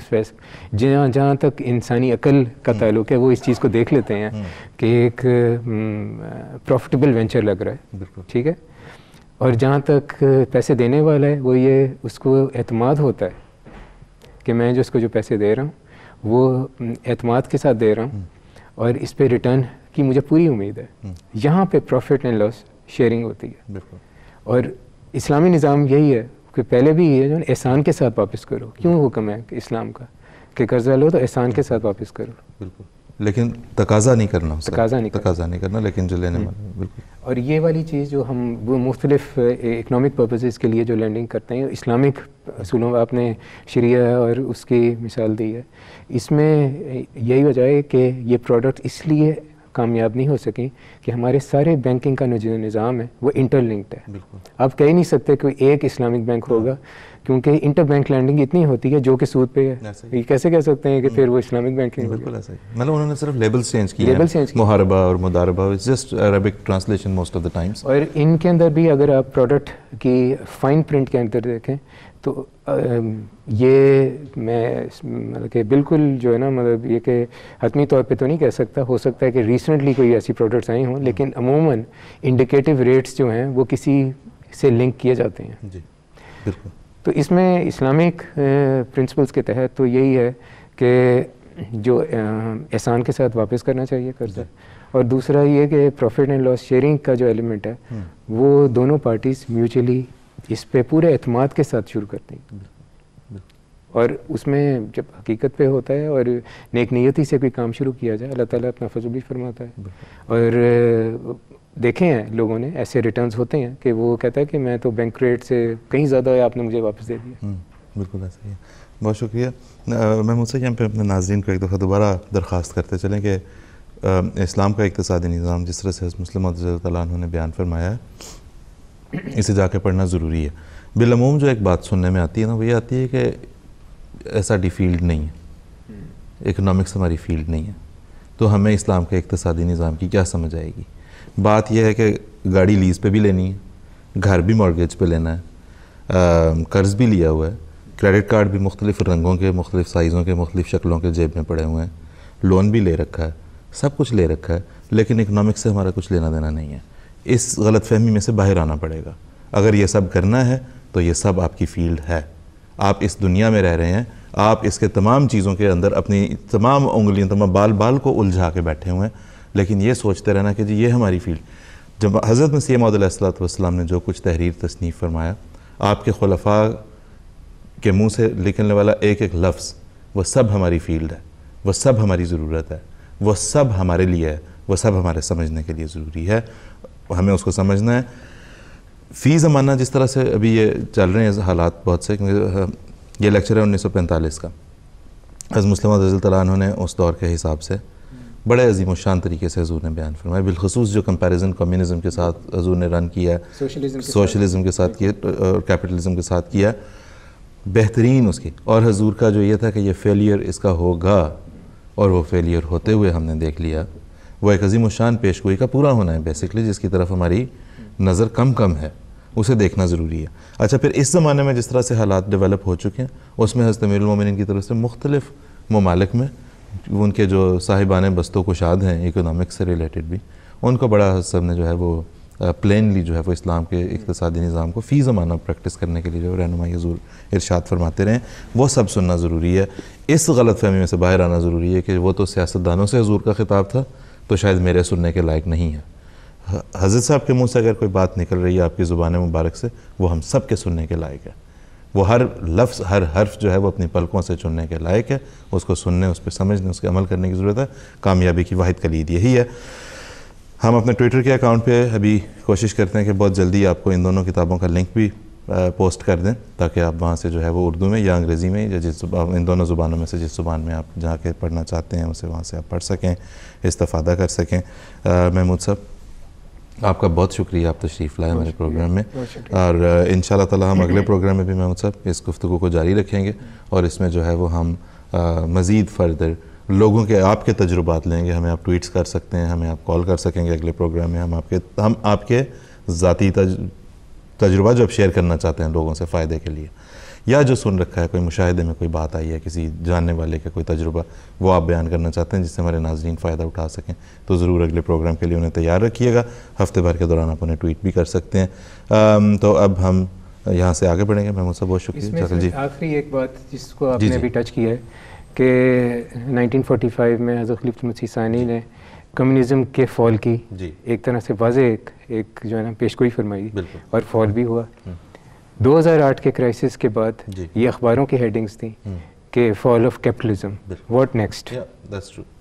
جہاں تک انسانی عقل کا تعلق ہے وہ اس چیز کو دیکھ لیتے ہیں کہ ایک پروفٹیبل وینچر لگ رہا ہے، ٹھیک ہے. اور جہاں تک پیسے دینے والا ہے وہ یہ اس کو اعتماد ہوتا ہے کہ میں جو اس کو جو پیسے دے رہا ہوں وہ اعتماد کے ساتھ دے رہا ہوں اور اس پہ ریٹرن کی مجھے پوری امید ہے. یہاں پہ پروفٹ اینڈ لاس شیئرنگ ہوتی ہے. اور اسلامی نظام یہی ہے کہ پہلے بھی یہ جو احسان کے ساتھ واپس کرو. کیوں حکم ہے کہ اسلام کا کہ قرضہ لو تو احسان کے ساتھ واپس کرو. بالکل، لیکن تقاضا نہیں کرنا، تقاضا نہیں کرنا لیکن جو لینے والا. بالکل. اور یہ والی چیز جو ہم وہ مختلف اکنامک پرپزز کے لیے جو لینڈنگ کرتے ہیں اسلامک اصولوں، آپ نے شریعہ اور اس کی مثال دی ہے، اس میں یہی وجہ ہے کہ یہ پروڈکٹ اس لیے کامیاب نہیں ہو سکیں کہ ہمارے سارے بینکنگ کا جو نظام ہے وہ انٹر لنکڈ ہے. آپ کہہ نہیں سکتے کہ ایک اسلامک بینک ہوگا، کیونکہ انٹر بینک لینڈنگ اتنی ہوتی ہے جو کہ سود پہ ہے. یہ کیسے کہہ سکتے ہیں کہ پھر وہ اسلامک بینکنگ ہوگی؟ بالکل ایسا ہی، مطلب انہوں نے صرف لیبل چینج کیے ہیں، محاربہ اور مداربہ، it's just Arabic translation most of the times. اور ان کے اندر بھی اگر آپ پروڈکٹ کی فائن پرنٹ کے اندر دیکھیں تو یہ میں مطلب کہ بالکل جو ہے نا مطلب یہ کہ حتمی طور پہ تو نہیں کہہ سکتا، ہو سکتا ہے کہ ریسنٹلی کوئی ایسی پروڈکٹس آئی ہوں، لیکن عموماً انڈیکیٹو ریٹس جو ہیں وہ کسی سے لنک کیے جاتے ہیں. جی بالکل. تو اس میں اسلامک پرنسپلس کے تحت تو یہی ہے کہ جو احسان کے ساتھ واپس کرنا چاہیے قرضہ، اور دوسرا یہ کہ پروفٹ اینڈ لاس شیئرنگ کا جو ایلیمنٹ ہے وہ دونوں پارٹیز میوچلی اس پہ پورے اعتماد کے ساتھ شروع کرتے ہیں. اور اس میں جب حقیقت پہ ہوتا ہے اور نیک نیتی سے کوئی کام شروع کیا جائے اللہ تعالیٰ اپنا فضل بھی فرماتا ہے. اور دیکھے ہیں لوگوں نے ایسے ریٹرنز ہوتے ہیں کہ وہ کہتا ہے کہ میں تو بینک ریٹ سے کہیں زیادہ ہے، آپ نے مجھے واپس دے دیا. بالکل ایسا ہی ہے. بہت شکریہ. محمود صاحب یہاں پہ اپنے ناظرین کو ایک دفعہ دوبارہ درخواست کرتے چلیں کہ اسلام کا اقتصادی نظام جس طرح سے مسلم رضی اللہ تعالیٰ عنہ نے بیان فرمایا ہے اسے جا کے پڑھنا ضروری ہے. بالعموم جو ایک بات سننے میں آتی ہے نا وہ یہ آتی ہے کہ ایسا فیلڈ نہیں ہے، اکنامکس ہماری فیلڈ نہیں ہے، تو ہمیں اسلام کے اقتصادی نظام کی کیا سمجھ آئے گی. بات یہ ہے کہ گاڑی لیز پہ بھی لینی ہے، گھر بھی مارگیج پہ لینا ہے، قرض بھی لیا ہوا ہے، کریڈٹ کارڈ بھی مختلف رنگوں کے، مختلف سائزوں کے، مختلف شکلوں کے جیب میں پڑے ہوئے ہیں، لون بھی لے رکھا ہے، سب کچھ لے رکھا ہے، لیکن اکنامکس سے ہمارا کچھ لینا دینا نہیں ہے. اس غلط فہمی میں سے باہر آنا پڑے گا. اگر یہ سب کرنا ہے تو یہ سب آپ کی فیلڈ ہے. آپ اس دنیا میں رہ رہے ہیں، آپ اس کے تمام چیزوں کے اندر اپنی تمام انگلیاں، تمام بال کو الجھا کے بیٹھے ہوئے ہیں، لیکن یہ سوچتے رہنا کہ جی یہ ہماری فیلڈ. جب حضرت مسیح موعود علیہ الصلوۃ والسلام نے جو کچھ تحریر تصنیف فرمایا، آپ کے خلفاء کے منہ سے نکلنے والا ایک ایک لفظ وہ سب ہماری فیلڈ ہے، وہ سب ہماری ضرورت ہے، وہ سب ہمارے لیے ہے، وہ سب ہمارے سمجھنے کے لیے ضروری ہے. ہمیں اس کو سمجھنا ہے. فی زمانہ جس طرح سے ابھی یہ چل رہے ہیں حالات بہت سے، کیونکہ یہ لیکچر ہے 1945 کا، حضرت مسلم موعود رضی اللہ عنہ نے اس دور کے حساب سے بڑے عظیم و شان طریقے سے حضور نے بیان فرمایا. بالخصوص جو کمپیریزن کمیونزم کے ساتھ حضور نے رن کیا ہے، سوشلزم کے ساتھ کیا اور کیپٹلزم کے ساتھ کیا، بہترین اس کی. اور حضور کا جو یہ تھا کہ یہ فیلئر اس کا ہوگا، اور وہ فیلئر ہوتے ہوئے ہم نے دیکھ لیا. وہ ایک عظیم و شان پیش گوئی کا پورا ہونا ہے بیسکلی، جس کی طرف ہماری نظر کم ہے، اسے دیکھنا ضروری ہے. اچھا، پھر اس زمانے میں جس طرح سے حالات ڈیولپ ہو چکے ہیں، اس میں حضرت امیر المومنین کی طرف سے مختلف ممالک میں ان کے جو صاحبان بستوں کو شاد ہیں اکنامکس سے ریلیٹڈ بھی، ان کو بڑا حضرت نے جو ہے وہ پلینلی جو ہے وہ اسلام کے اقتصادی نظام کو فی زمانہ پریکٹس کرنے کے لیے جو رہنمائی حضور ارشاد فرماتے رہے، وہ سب سننا ضروری ہے. اس غلط فہمی میں سے باہر آنا ضروری ہے کہ وہ تو سیاستدانوں سے حضور کا خطاب تھا، تو شاید میرے سننے کے لائق نہیں ہے. حضرت صاحب کے منہ سے اگر کوئی بات نکل رہی ہے آپ کی زبان مبارک سے، وہ ہم سب کے سننے کے لائق ہے. وہ ہر لفظ ہر حرف جو ہے وہ اپنی پلکوں سے چننے کے لائق ہے. اس کو سننے، اس پہ سمجھنے، اس کے عمل کرنے کی ضرورت ہے. کامیابی کی واحد کلید یہی ہے. ہم اپنے ٹویٹر کے اکاؤنٹ پہ ابھی کوشش کرتے ہیں کہ بہت جلدی آپ کو ان دونوں کتابوں کا لنک بھی پوسٹ کر دیں، تاکہ آپ وہاں سے جو ہے وہ اردو میں یا انگریزی میں یا ان دونوں زبانوں میں سے جس زبان میں آپ جا کے پڑھنا چاہتے ہیں اسے وہاں سے آپ پڑھ سکیں، استفادہ کر سکیں. محمود صاحب آپ کا بہت شکریہ، آپ تشریف لائے ہمارے پروگرام میں، اور انشاءاللہ تعالی ہم اگلے پروگرام میں بھی محمود صاحب اس گفتگو کو جاری رکھیں گے، اور اس میں جو ہے وہ ہم مزید فردر لوگوں کے آپ کے تجربات لیں گے. ہمیں آپ ٹویٹس کر سکتے ہیں، ہمیں آپ کال کر سکیں گے اگلے پروگرام میں. ہم آپ کے ذاتی تجربہ جو آپ شیئر کرنا چاہتے ہیں لوگوں سے فائدے کے لیے، یا جو سن رکھا ہے، کوئی مشاہدے میں کوئی بات آئی ہے کسی جاننے والے کا کوئی تجربہ، وہ آپ بیان کرنا چاہتے ہیں جس سے ہمارے ناظرین فائدہ اٹھا سکیں، تو ضرور اگلے پروگرام کے لیے انہیں تیار رکھیے گا. ہفتے بھر کے دوران آپ انہیں ٹویٹ بھی کر سکتے ہیں. تو اب ہم یہاں سے آگے بڑھیں گے. محمود صاحب بہت شکریہ. جی آخری ایک بات جس کو آپ نے بھی ٹچ کیا ہے کہ 1945 میں حضرت خلیفۃ المسیح ثانی نے کمیونزم کے فال کی ایک طرح سے واضح ایک جو ہے نا پیشگوئی فرمائی، اور فال بھی ہوا. 2008 کے کرائسس کے بعد یہ اخباروں کی ہیڈنگز تھیں کہ فال آف کیپٹلزم، واٹ نیکسٹ.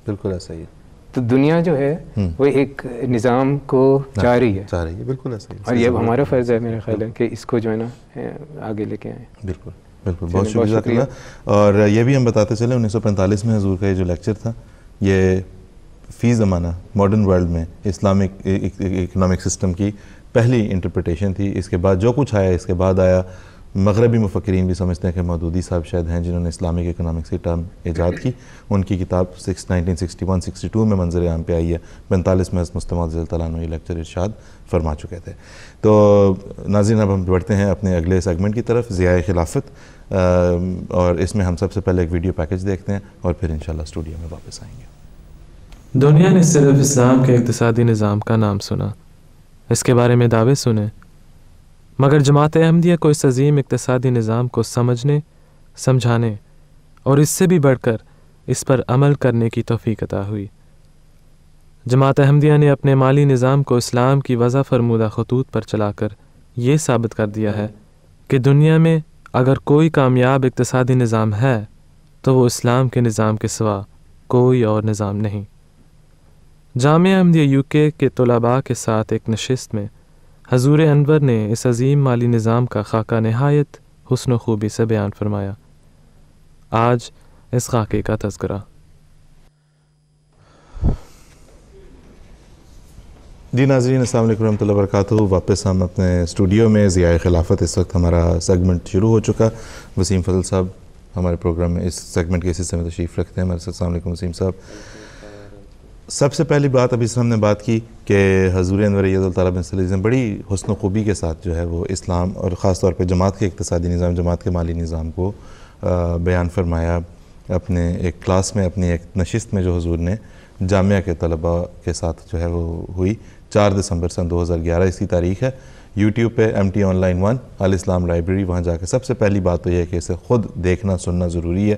بالکل ایسا ہی ہے. تو دنیا جو ہے وہ ایک نظام کو چاہ رہی ہے، بالکل ایسا ہی ہے، اور یہ ہمارا فرض ہے میرا خیال ہے کہ اس کو جو ہے نا آگے لے کے آئیں. بالکل بالکل، بہت شکریہ. اور یہ بھی ہم بتاتے چلیں 1945 میں حضور کا یہ جو لیکچر تھا، یہ فی زمانہ ماڈرن ورلڈ میں اسلامک اکنامک سسٹم کی پہلی انٹرپریٹیشن تھی. اس کے بعد جو کچھ آیا، اس کے بعد آیا مغربی مفکرین بھی سمجھتے ہیں کہ مودودی صاحب شاید ہیں جنہوں نے اسلامک اکنامکس کی ٹرم ایجاد کی. ان کی کتاب 1961-62 میں منظر عام پہ آئی ہے. 45 میں مصطفیٰ رضی اللہ تعالیٰ عنہ یہ لیکچر ارشاد فرما چکے تھے. تو ناظرین اب ہم بڑھتے ہیں اپنے اگلے سیگمنٹ کی طرف، ضیاء خلافت، اور اس میں ہم سب سے پہلے ایک ویڈیو پیکج دیکھتے ہیں اور پھر انشاءاللہ اسٹوڈیو میں واپس آئیں گے. دنیا نے صرف اسلام کے اقتصادی نظام کا نام سنا، اس کے بارے میں دعوے سنے، مگر جماعت احمدیہ کو اس عظیم اقتصادی نظام کو سمجھنے، سمجھانے اور اس سے بھی بڑھ کر اس پر عمل کرنے کی توفیق عطا ہوئی. جماعت احمدیہ نے اپنے مالی نظام کو اسلام کی وضع فرمودہ خطوط پر چلا کر یہ ثابت کر دیا ہے کہ دنیا میں اگر کوئی کامیاب اقتصادی نظام ہے تو وہ اسلام کے نظام کے سوا کوئی اور نظام نہیں. جامعہ احمدیہ یو کے طلباء کے ساتھ ایک نشست میں حضور انور نے اس عظیم مالی نظام کا خاکہ نہایت حسن و خوبی سے بیان فرمایا. آج اس خاکے کا تذکرہ. جی ناظرین، السلام علیکم ورحمۃ اللہ وبرکاتہ. واپس ہم اپنے اسٹوڈیو میں ضیاء خلافت. اس وقت ہمارا سیگمنٹ شروع ہو چکا. وسیم فضل صاحب ہمارے پروگرام میں اس سیگمنٹ کے اس حصے میں تشریف رکھتے ہیں ہمارے ساتھ. السلام علیکم وسیم صاحب. سب سے پہلی بات ابھی سے ہم نے بات کی کہ حضور انور اید اللہ تعالیٰ بن صلی اللہ علیہ وسلم بڑی حسن و خوبی کے ساتھ جو ہے وہ اسلام اور خاص طور پہ جماعت کے اقتصادی نظام، جماعت کے مالی نظام کو بیان فرمایا. اپنے ایک کلاس میں، اپنی ایک نشست میں جو حضور نے جامعہ کے طلباء کے ساتھ جو ہے وہ ہوئی 4 دسمبر سن 2011 اس کی تاریخ ہے. یوٹیوب پہ MT آن لائن 1 الاسلام لائبریری، وہاں جا کے سب سے پہلی بات تو یہ ہے کہ اسے خود دیکھنا سننا ضروری ہے.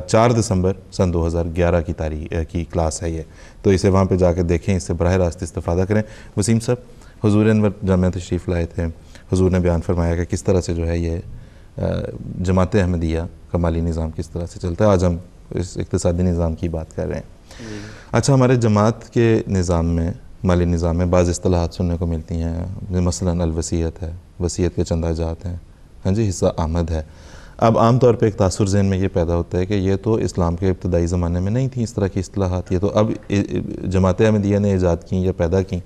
4 دسمبر سن 2011 کی تاریخ کی کلاس ہے یہ، تو اسے وہاں پہ جا کے دیکھیں، اس سے براہ راست استفادہ کریں. وسیم صاحب، حضور انور جامعہ تشریف لائے تھے، حضور نے بیان فرمایا کہ کس طرح سے جو ہے یہ جماعت احمدیہ کا مالی نظام کس طرح سے چلتا ہے. آج ہم اس اقتصادی نظام کی بات کر رہے ہیں. اچھا، ہمارے جماعت کے نظام میں، مالی نظام میں بعض اصطلاحات سننے کو ملتی ہیں، مثلاً الوصیت ہے، وصیت کے چند جات ہیں، ہاں جی، حصہ آمد ہے. اب عام طور پہ ایک تاثر ذہن میں یہ پیدا ہوتا ہے کہ یہ تو اسلام کے ابتدائی زمانے میں نہیں تھیں اس طرح کی اصطلاحات، یہ تو اب جماعت احمدیہ نے ایجاد کیں یا پیدا کیں.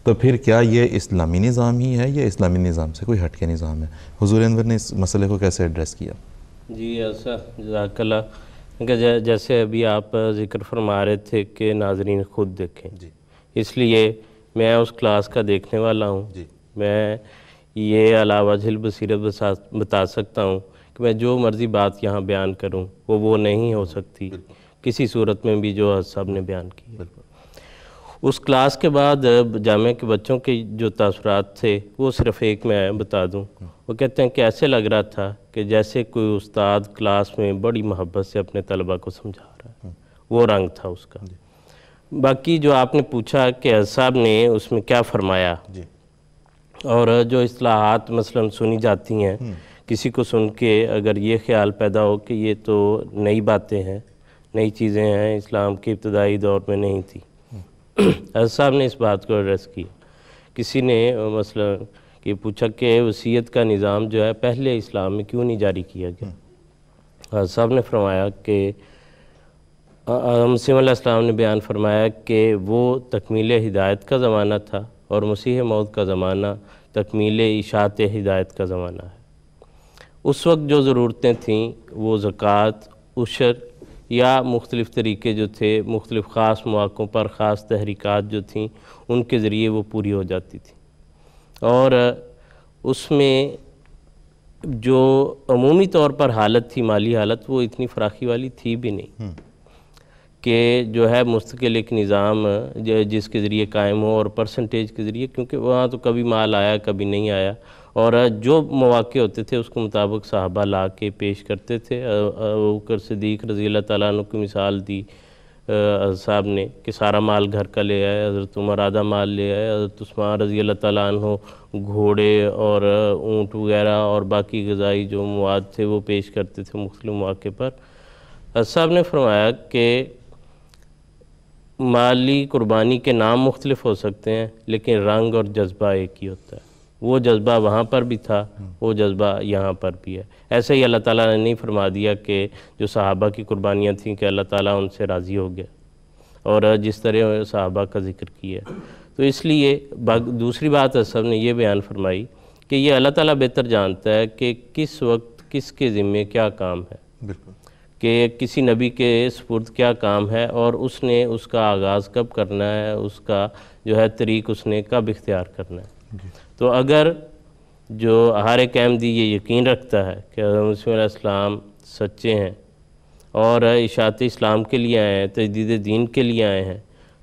تو پھر کیا یہ اسلامی نظام ہی ہے یا اسلامی نظام سے کوئی ہٹ کے نظام ہے؟ حضور انور نے اس مسئلے کو کیسے ایڈریس کیا؟ جی ایسا جزاک اللہ کہ جیسے ابھی آپ ذکر فرما رہے تھے کہ ناظرین خود دیکھیں، جی، اس لیے میں اس کلاس کا دیکھنے والا ہوں. جی، میں یہ علاوہ وجہ بصیرت بتا سکتا ہوں کہ میں جو مرضی بات یہاں بیان کروں وہ نہیں ہو سکتی کسی صورت میں بھی جو حضرت صاحب نے بیان کی. اس کلاس کے بعد جامعہ کے بچوں کے جو تاثرات تھے وہ صرف ایک میں بتا دوں. وہ کہتے ہیں کہ ایسے لگ رہا تھا کہ جیسے کوئی استاد کلاس میں بڑی محبت سے اپنے طلبہ کو سمجھا رہا ہے، وہ رنگ تھا اس کا. باقی جو آپ نے پوچھا کہ صاحب نے اس میں کیا فرمایا، جی، اور جو اصطلاحات مثلاً سنی جاتی ہیں، کسی کو سن کے اگر یہ خیال پیدا ہو کہ یہ تو نئی باتیں ہیں، نئی چیزیں ہیں، اسلام کے ابتدائی دور میں نہیں تھی، حضرت صاحب نے اس بات کو ایڈریس کیا۔ کسی نے مثلا کہ پوچھا کہ وصیت کا نظام جو ہے پہلے اسلام میں کیوں نہیں جاری کیا گیا، حضرت صاحب نے فرمایا کہ مسیح علیہ السلام نے بیان فرمایا کہ وہ تکمیل ہدایت کا زمانہ تھا اور مسیح موت کا زمانہ تکمیل اشاعت ہدایت کا زمانہ ہے۔ اس وقت جو ضرورتیں تھیں وہ زکوٰۃ، عشر یا مختلف طریقے جو تھے، مختلف خاص مواقعوں پر خاص تحریکات جو تھیں ان کے ذریعے وہ پوری ہو جاتی تھی، اور اس میں جو عمومی طور پر حالت تھی، مالی حالت، وہ اتنی فراخی والی تھی بھی نہیں کہ جو ہے مستقل ایک نظام جس کے ذریعے قائم ہو، اور پرسنٹیج کے ذریعے، کیونکہ وہاں تو کبھی مال آیا کبھی نہیں آیا، اور جو مواقع ہوتے تھے اس کے مطابق صحابہ لا کے پیش کرتے تھے۔ ابوبکر صدیق رضی اللہ تعالیٰ عنہ کی مثال دی صاحب نے کہ سارا مال گھر کا لے آئے، حضرت عمر آدھا مال لے آئے، حضرت عثمان رضی اللہ تعالیٰ عنہ گھوڑے اور اونٹ وغیرہ اور باقی غذائی جو مواد تھے وہ پیش کرتے تھے مختلف مواقع پر۔ صاحب نے فرمایا کہ مالی قربانی کے نام مختلف ہو سکتے ہیں لیکن رنگ اور جذبہ ایک ہی ہوتا ہے، وہ جذبہ وہاں پر بھی تھا، وہ جذبہ یہاں پر بھی ہے۔ ایسے ہی اللہ تعالیٰ نے نہیں فرما دیا کہ جو صحابہ کی قربانیاں تھیں کہ اللہ تعالیٰ ان سے راضی ہو گیا، اور جس طرح صحابہ کا ذکر کیا، تو اس لیے دوسری بات صاحب نے یہ بیان فرمائی کہ یہ اللہ تعالیٰ بہتر جانتا ہے کہ کس وقت کس کے ذمے کیا کام ہے، بالکل، کہ کسی نبی کے سپرد کیا کام ہے، اور اس نے اس کا آغاز کب کرنا ہے، اس کا جو ہے طریق اس نے کب اختیار کرنا ہے۔ تو اگر جو ہر ایک احمدی یہ یقین رکھتا ہے کہ حضرت مسیح علیہ السلام سچے ہیں اور اشاعت اسلام کے لیے آئے ہیں، تجدید دین کے لیے آئے ہیں،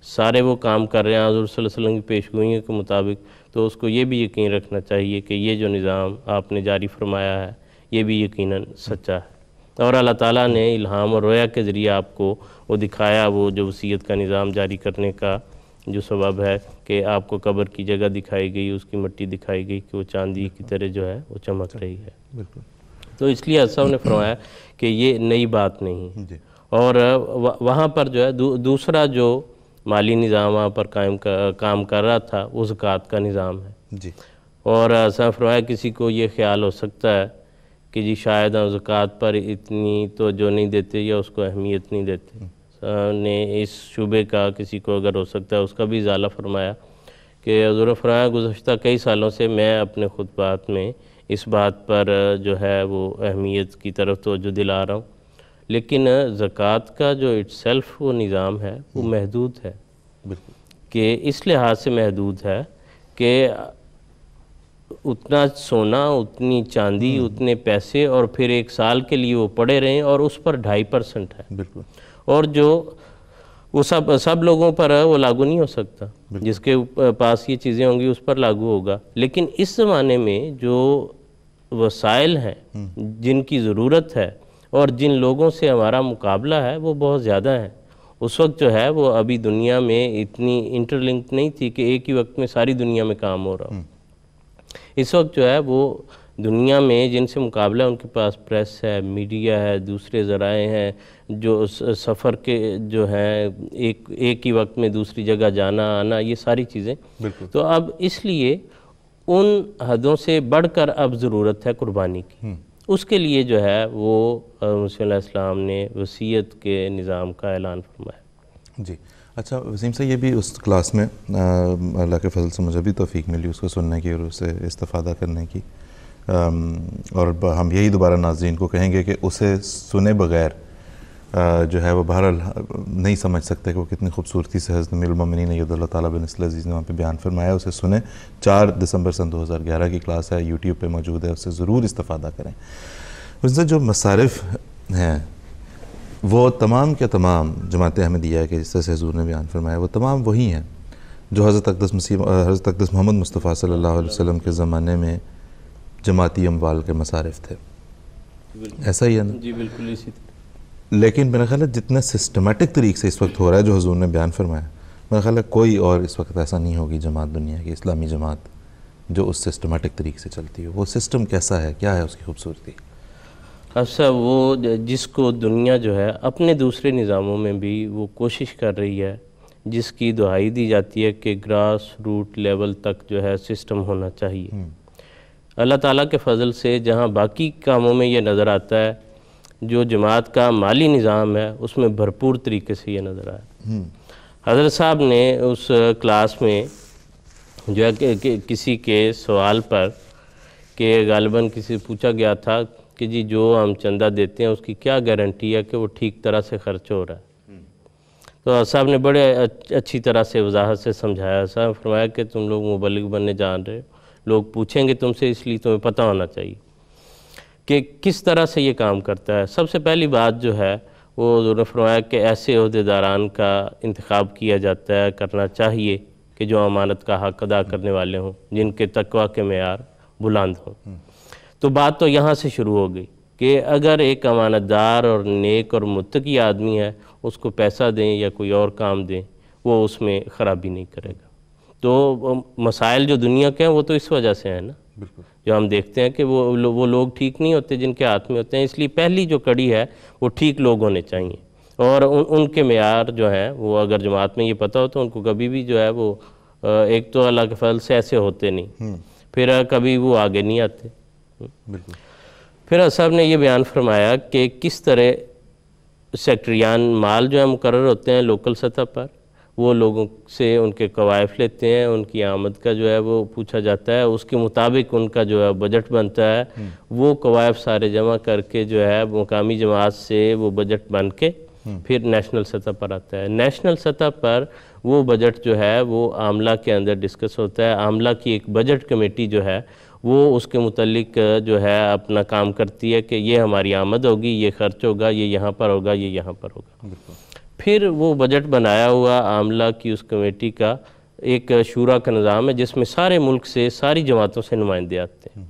سارے وہ کام کر رہے ہیں حضور صلی اللہ علیہ وسلم کی پیشگوئیوں کے مطابق، تو اس کو یہ بھی یقین رکھنا چاہیے کہ یہ جو نظام آپ نے جاری فرمایا ہے یہ بھی یقیناً سچا ہے، اور اللہ تعالیٰ نے الہام اور رویا کے ذریعے آپ کو وہ دکھایا، وہ جو وصیت کا نظام جاری کرنے کا جو سبب ہے کہ آپ کو قبر کی جگہ دکھائی گئی، اس کی مٹی دکھائی گئی کہ وہ چاندی کی طرح جو ہے وہ چمک رہی ہے۔ بالکل، تو اس لیے صاحب نے فرمایا کہ یہ نئی بات نہیں، جی، اور وہاں پر جو ہے دوسرا جو مالی نظام وہاں پر کام کر رہا تھا وہ زکوٰۃ کا نظام ہے، جی، اور صاحب فرمایا کسی کو یہ خیال ہو سکتا ہے کہ جی شاید ہم زکوٰۃ پر اتنی توجہ نہیں دیتے یا اس کو اہمیت نہیں دیتے، نے اس شعبے کا کسی کو اگر ہو سکتا ہے اس کا بھی ازالہ فرمایا کہ حضور نے فرمایا گزشتہ کئی سالوں سے میں اپنے خطبات میں اس بات پر جو ہے وہ اہمیت کی طرف توجہ دلا رہا ہوں، لیکن زکوٰۃ کا جو اٹ سیلف وہ نظام ہے وہ محدود ہے، بالکل، کہ اس لحاظ سے محدود ہے کہ اتنا سونا، اتنی چاندی، اتنے پیسے، اور پھر ایک سال کے لیے وہ پڑے رہیں، اور اس پر 2.5% ہے، بالکل، اور جو وہ سب لوگوں پر وہ لاگو نہیں ہو سکتا، جس کے پاس یہ چیزیں ہوں گی اس پر لاگو ہوگا، لیکن اس زمانے میں جو وسائل ہیں جن کی ضرورت ہے اور جن لوگوں سے ہمارا مقابلہ ہے وہ بہت زیادہ ہیں، اس وقت جو ہے وہ ابھی دنیا میں اتنی انٹرلنک نہیں تھی کہ ایک ہی وقت میں ساری دنیا میں کام ہو رہا ہو۔ اس وقت جو ہے وہ دنیا میں جن سے مقابلہ ان کے پاس پریس ہے، میڈیا ہے، دوسرے ذرائع ہیں، جو سفر کے جو ہیں ایک ہی وقت میں دوسری جگہ جانا آنا، یہ ساری چیزیں، بالکل، تو اب اس لیے ان حدوں سے بڑھ کر اب ضرورت ہے قربانی کی، اس کے لیے جو ہے وہ مسیح علیہ السلام نے وصیت کے نظام کا اعلان فرمایا۔ جی، اچھا وسیم صاحب، یہ بھی اس کلاس میں اللہ کے فضل سے مجھے بھی توفیق ملی اس کو سننے کی اور اسے استفادہ کرنے کی، اور ہم یہی دوبارہ ناظرین کو کہیں گے کہ اسے سنے بغیر جو ہے وہ بہرحال نہیں سمجھ سکتے کہ وہ کتنی خوبصورتی سے حضرت امیر المومنین ایھد اللہ تعالیٰ بن نصر العزیز نے وہاں پہ بیان فرمایا، اسے سنیں۔ 4 دسمبر سن 2011 کی کلاس ہے، یوٹیوب پہ موجود ہے، اس سے ضرور استفادہ کریں۔ اس سے جو مصارف ہیں وہ تمام کے تمام جماعت احمدیہ کے جس طرح سے حضور نے بیان فرمایا وہ تمام وہی ہیں جو حضرت اقدس محمد مصطفیٰ صلی اللہ علیہ وسلم کے زمانے میں جماعتی اموال کے مصارف تھے، ایسا ہی ہے نا؟ جی بالکل اسی طرح۔ لیکن میرا خیال ہے جتنا سسٹمیٹک طریقے سے اس وقت ہو رہا ہے جو حضور نے بیان فرمایا، میرا خیال ہے کوئی اور اس وقت ایسا نہیں ہوگی جماعت دنیا کی، اسلامی جماعت جو اس سسٹمیٹک طریقے سے چلتی ہے. وہ سسٹم کیسا ہے، کیا ہے اس کی خوبصورتی؟ اچھا، وہ جس کو دنیا جو ہے اپنے دوسرے نظاموں میں بھی وہ کوشش کر رہی ہے، جس کی دہائی دی جاتی ہے کہ گراس روٹ لیول تک جو ہے سسٹم ہونا چاہیے. اللہ تعالیٰ کے فضل سے جہاں باقی کاموں میں یہ نظر آتا ہے، جو جماعت کا مالی نظام ہے اس میں بھرپور طریقے سے یہ نظر آیا. حضرت صاحب نے اس کلاس میں جو ہے کہ کسی کے سوال پر کہ غالباً کسی پوچھا گیا تھا کہ جی جو ہم چندہ دیتے ہیں اس کی کیا گارنٹی ہے کہ وہ ٹھیک طرح سے خرچ ہو رہا ہے. تو صاحب نے بڑے اچھی طرح سے وضاحت سے سمجھایا. صاحب فرمایا کہ تم لوگ مبلغ بننے جان رہے ہو، لوگ پوچھیں گے تم سے، اس لیے تمہیں پتہ ہونا چاہیے کہ کس طرح سے یہ کام کرتا ہے. سب سے پہلی بات جو ہے وہ حضور نے فرمایا کہ ایسے عہدیداران کا انتخاب کیا جاتا ہے، کرنا چاہیے کہ جو امانت کا حق ادا کرنے والے ہوں، جن کے تقویٰ کے معیار بلند ہوں. تو بات تو یہاں سے شروع ہو گئی کہ اگر ایک امانت دار اور نیک اور متقی آدمی ہے، اس کو پیسہ دیں یا کوئی اور کام دیں، وہ اس میں خرابی نہیں کرے گا. تو مسائل جو دنیا کے ہیں وہ تو اس وجہ سے ہیں نا، جو ہم دیکھتے ہیں کہ وہ لوگ ٹھیک نہیں ہوتے جن کے ہاتھ میں ہوتے ہیں. اس لیے پہلی جو کڑی ہے وہ ٹھیک لوگ ہونے چاہیے، اور ان کے معیار جو ہیں وہ اگر جماعت میں یہ پتہ ہو تو ان کو کبھی بھی جو ہے وہ ایک تو اللہ کے فضل سے ایسے ہوتے نہیں، پھر کبھی وہ آگے نہیں آتے. پھر صاحب نے یہ بیان فرمایا کہ کس طرح سیکٹریان مال جو ہے مقرر ہوتے ہیں لوکل سطح پر، وہ لوگوں سے ان کے قوائف لیتے ہیں، ان کی آمد کا جو ہے وہ پوچھا جاتا ہے، اس کے مطابق ان کا جو ہے بجٹ بنتا ہے. وہ قوائف سارے جمع کر کے جو ہے مقامی جماعت سے وہ بجٹ بن کے پھر نیشنل سطح پر آتا ہے. نیشنل سطح پر وہ بجٹ جو ہے وہ عاملہ کے اندر ڈسکس ہوتا ہے. عاملہ کی ایک بجٹ کمیٹی جو ہے وہ اس کے متعلق جو ہے اپنا کام کرتی ہے کہ یہ ہماری آمد ہوگی، یہ خرچ ہوگا، یہ یہاں پر ہوگا، یہ یہاں پر ہوگا. پھر وہ بجٹ بنایا ہوا عاملہ کی اس کمیٹی کا ایک شورا کا نظام ہے جس میں سارے ملک سے ساری جماعتوں سے نمائندے آتے ہیں،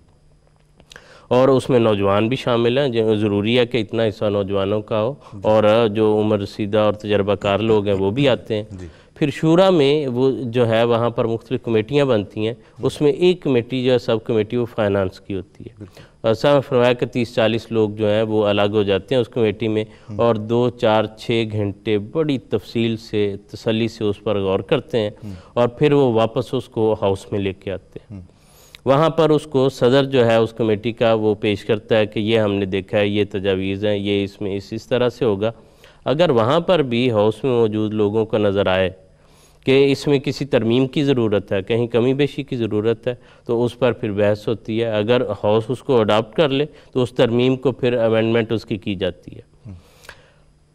اور اس میں نوجوان بھی شامل ہیں. ضروری ہے کہ اتنا حصہ نوجوانوں کا ہو، اور جو عمر رسیدہ اور تجربہ کار لوگ ہیں وہ بھی آتے ہیں. پھر شورا میں وہ جو ہے وہاں پر مختلف کمیٹیاں بنتی ہیں. اس میں ایک کمیٹی جو ہے سب کمیٹی وہ فائنانس کی ہوتی ہے. ایسا فرمایا کہ 30-40 لوگ جو ہیں وہ الگ ہو جاتے ہیں اس کمیٹی میں، اور 2-4-6 گھنٹے بڑی تفصیل سے تسلی سے اس پر غور کرتے ہیں، اور پھر وہ واپس اس کو ہاؤس میں لے کے آتے ہیں. وہاں پر اس کو صدر جو ہے اس کمیٹی کا وہ پیش کرتا ہے کہ یہ ہم نے دیکھا ہے، یہ تجاویز ہیں، یہ اس میں اس طرح سے ہوگا. اگر وہاں پر بھی ہاؤس میں موجود لوگوں کو نظر آئے کہ اس میں کسی ترمیم کی ضرورت ہے، کہیں کمی بیشی کی ضرورت ہے، تو اس پر پھر بحث ہوتی ہے. اگر ہاؤس اس کو اڈاپٹ کر لے تو اس ترمیم کو پھر امینڈمنٹ اس کی جاتی ہے.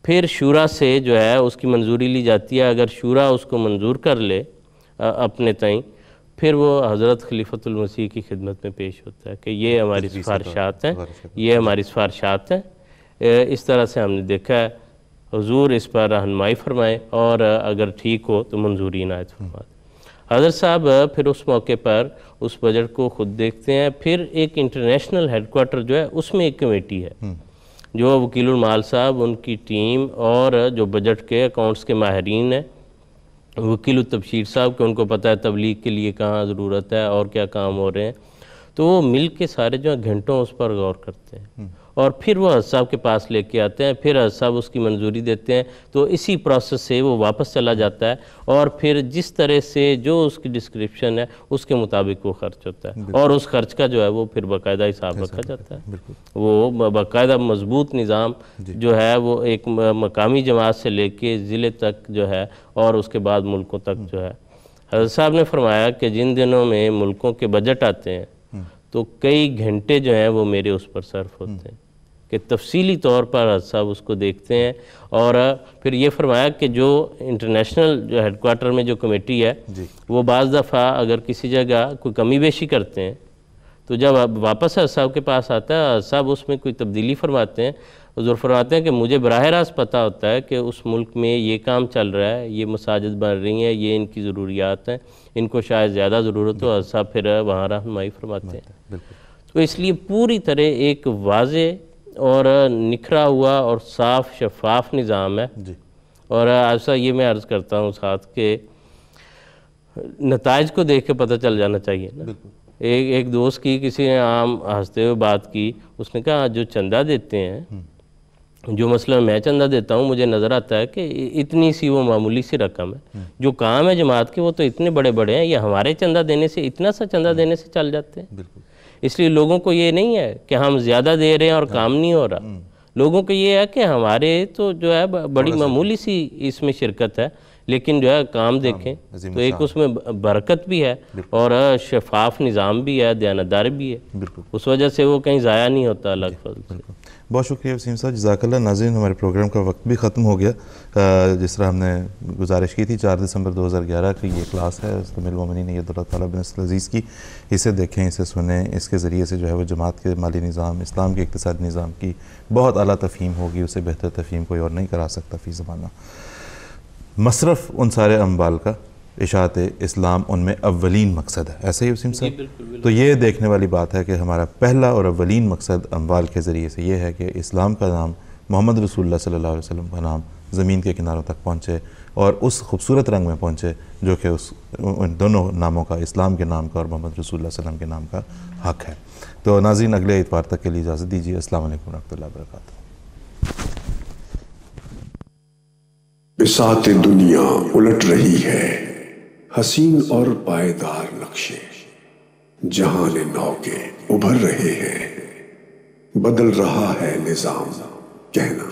پھر شورا سے جو ہے اس کی منظوری لی جاتی ہے. اگر شورا اس کو منظور کر لے اپنے تئیں، پھر وہ حضرت خلیفۃ المسیح کی خدمت میں پیش ہوتا ہے کہ یہ ہماری سفارشات ہیں، یہ ہماری سفارشات ہیں. اس طرح سے ہم نے دیکھا ہے. حضور اس پر رہنمائی فرمائے، اور اگر ٹھیک ہو تو منظوری عنایت فرما دیں. حضرت صاحب پھر اس موقع پر اس بجٹ کو خود دیکھتے ہیں. پھر ایک انٹرنیشنل ہیڈ کوارٹر جو ہے اس میں ایک کمیٹی ہے جو وکیل المال صاحب، ان کی ٹیم، اور جو بجٹ کے اکاؤنٹس کے ماہرین ہیں، وکیل التبشیر صاحب، کہ ان کو پتہ ہے تبلیغ کے لیے کہاں ضرورت ہے اور کیا کام ہو رہے ہیں. تو وہ مل کے سارے جو گھنٹوں اس پر غور کرتے ہیں، اور پھر وہ حضرت صاحب کے پاس لے کے آتے ہیں. پھر حضرت صاحب اس کی منظوری دیتے ہیں. تو اسی پروسیس سے وہ واپس چلا جاتا ہے، اور پھر جس طرح سے جو اس کی ڈسکرپشن ہے اس کے مطابق وہ خرچ ہوتا ہے. اور اس خرچ کا جو ہے وہ پھر باقاعدہ حساب رکھا جاتا ہے. وہ باقاعدہ مضبوط نظام جو ہے وہ ایک مقامی جماعت سے لے کے ضلع تک جو ہے، اور اس کے بعد ملکوں تک جو ہے. حضرت صاحب نے فرمایا کہ جن دنوں میں ملکوں کے بجٹ آتے ہیں تو کئی گھنٹے جو ہیں وہ میرے اس پر صرف ہوتے ہیں کہ تفصیلی طور پر حضرت صاحب اس کو دیکھتے ہیں. اور پھر یہ فرمایا کہ جو انٹرنیشنل جو ہیڈ کوارٹر میں جو کمیٹی ہے وہ بعض دفعہ اگر کسی جگہ کوئی کمی بیشی کرتے ہیں تو جب واپس حضرت صاحب کے پاس آتا ہے، حضرت صاحب اس میں کوئی تبدیلی فرماتے ہیں. حضور فرماتے ہیں کہ مجھے براہ راست پتہ ہوتا ہے کہ اس ملک میں یہ کام چل رہا ہے، یہ مساجد بن رہی ہیں، یہ ان کی ضروریات ہیں، ان کو شاید زیادہ ضرورت ہو. حضرت صاحب پھر وہاں رہنمائی فرماتے ہیں. تو اس لیے پوری طرح ایک واضح اور نکھرا ہوا اور صاف شفاف نظام ہے. جی. اور ایسا یہ میں عرض کرتا ہوں ساتھ کہ نتائج کو دیکھ کے پتہ چل جانا چاہیے نا. ایک دوست کی کسی نے عام ہنستے ہوئے بات کی، اس نے کہا جو چندہ دیتے ہیں، جو مثلا میں چندہ دیتا ہوں، مجھے نظر آتا ہے کہ اتنی سی وہ معمولی سی رقم ہے. جو کام ہے جماعت کے وہ تو اتنے بڑے بڑے ہیں، یہ ہمارے چندہ دینے سے، اتنا سا چندہ دینے سے چل جاتے ہیں. اس لیے لوگوں کو یہ نہیں ہے کہ ہم زیادہ دے رہے ہیں اور کام نہیں ہو رہا. لوگوں کو یہ ہے کہ ہمارے تو جو ہے بڑی معمولی سی اس میں شرکت ہے، لیکن جو ہے کام دیکھیں تو ایک اس میں برکت بھی ہے اور شفاف نظام بھی ہے، دیانتدار بھی ہے. اس وجہ سے وہ کہیں ضائع نہیں ہوتا اللہ کے فضل سے. بہت شکریہ وسیم صاحب، جزاک اللہ. ناظرین، ہمارے پروگرام کا وقت بھی ختم ہو گیا. جس طرح ہم نے گزارش کی تھی 4 دسمبر 2011 کی یہ کلاس ہے ام المومنین ید اللہ تعالیٰ بن عزیز کی. اسے دیکھیں، اسے سنیں، اس کے ذریعے سے جو ہے وہ جماعت کے مالی نظام، اسلام کے اقتصادی نظام کی بہت اعلیٰ تفہیم ہوگی. اسے بہتر تفہیم کوئی اور نہیں کرا سکتا فی زمانہ. مصرف ان سارے اموال کا اشاعت اسلام ان میں اولین مقصد ہے. ایسا ہی وسیم صاحب؟ تو یہ دیکھنے والی بات ہے کہ ہمارا پہلا اور اولین مقصد اموال کے ذریعے سے یہ ہے کہ اسلام کا نام، محمد رسول اللہ صلی اللہ علیہ وسلم کا نام زمین کے کناروں تک پہنچے اور اس خوبصورت رنگ میں پہنچے جو کہ ان دونوں ناموں کا، اسلام کے نام کا اور محمد رسول اللہ صلی اللہ علیہ وسلم کے نام کا حق ہے. تو ناظرین، اگلے اتوار تک کے لیے اجازت دیجیے. السلام علیکم ورحمۃ اللہ وبرکاتہ. بساط دنیا الٹ رہی ہے، حسین اور پائیدار نقشے جہان نو کے ابھر رہے ہیں. بدل رہا ہے نظام، کہنا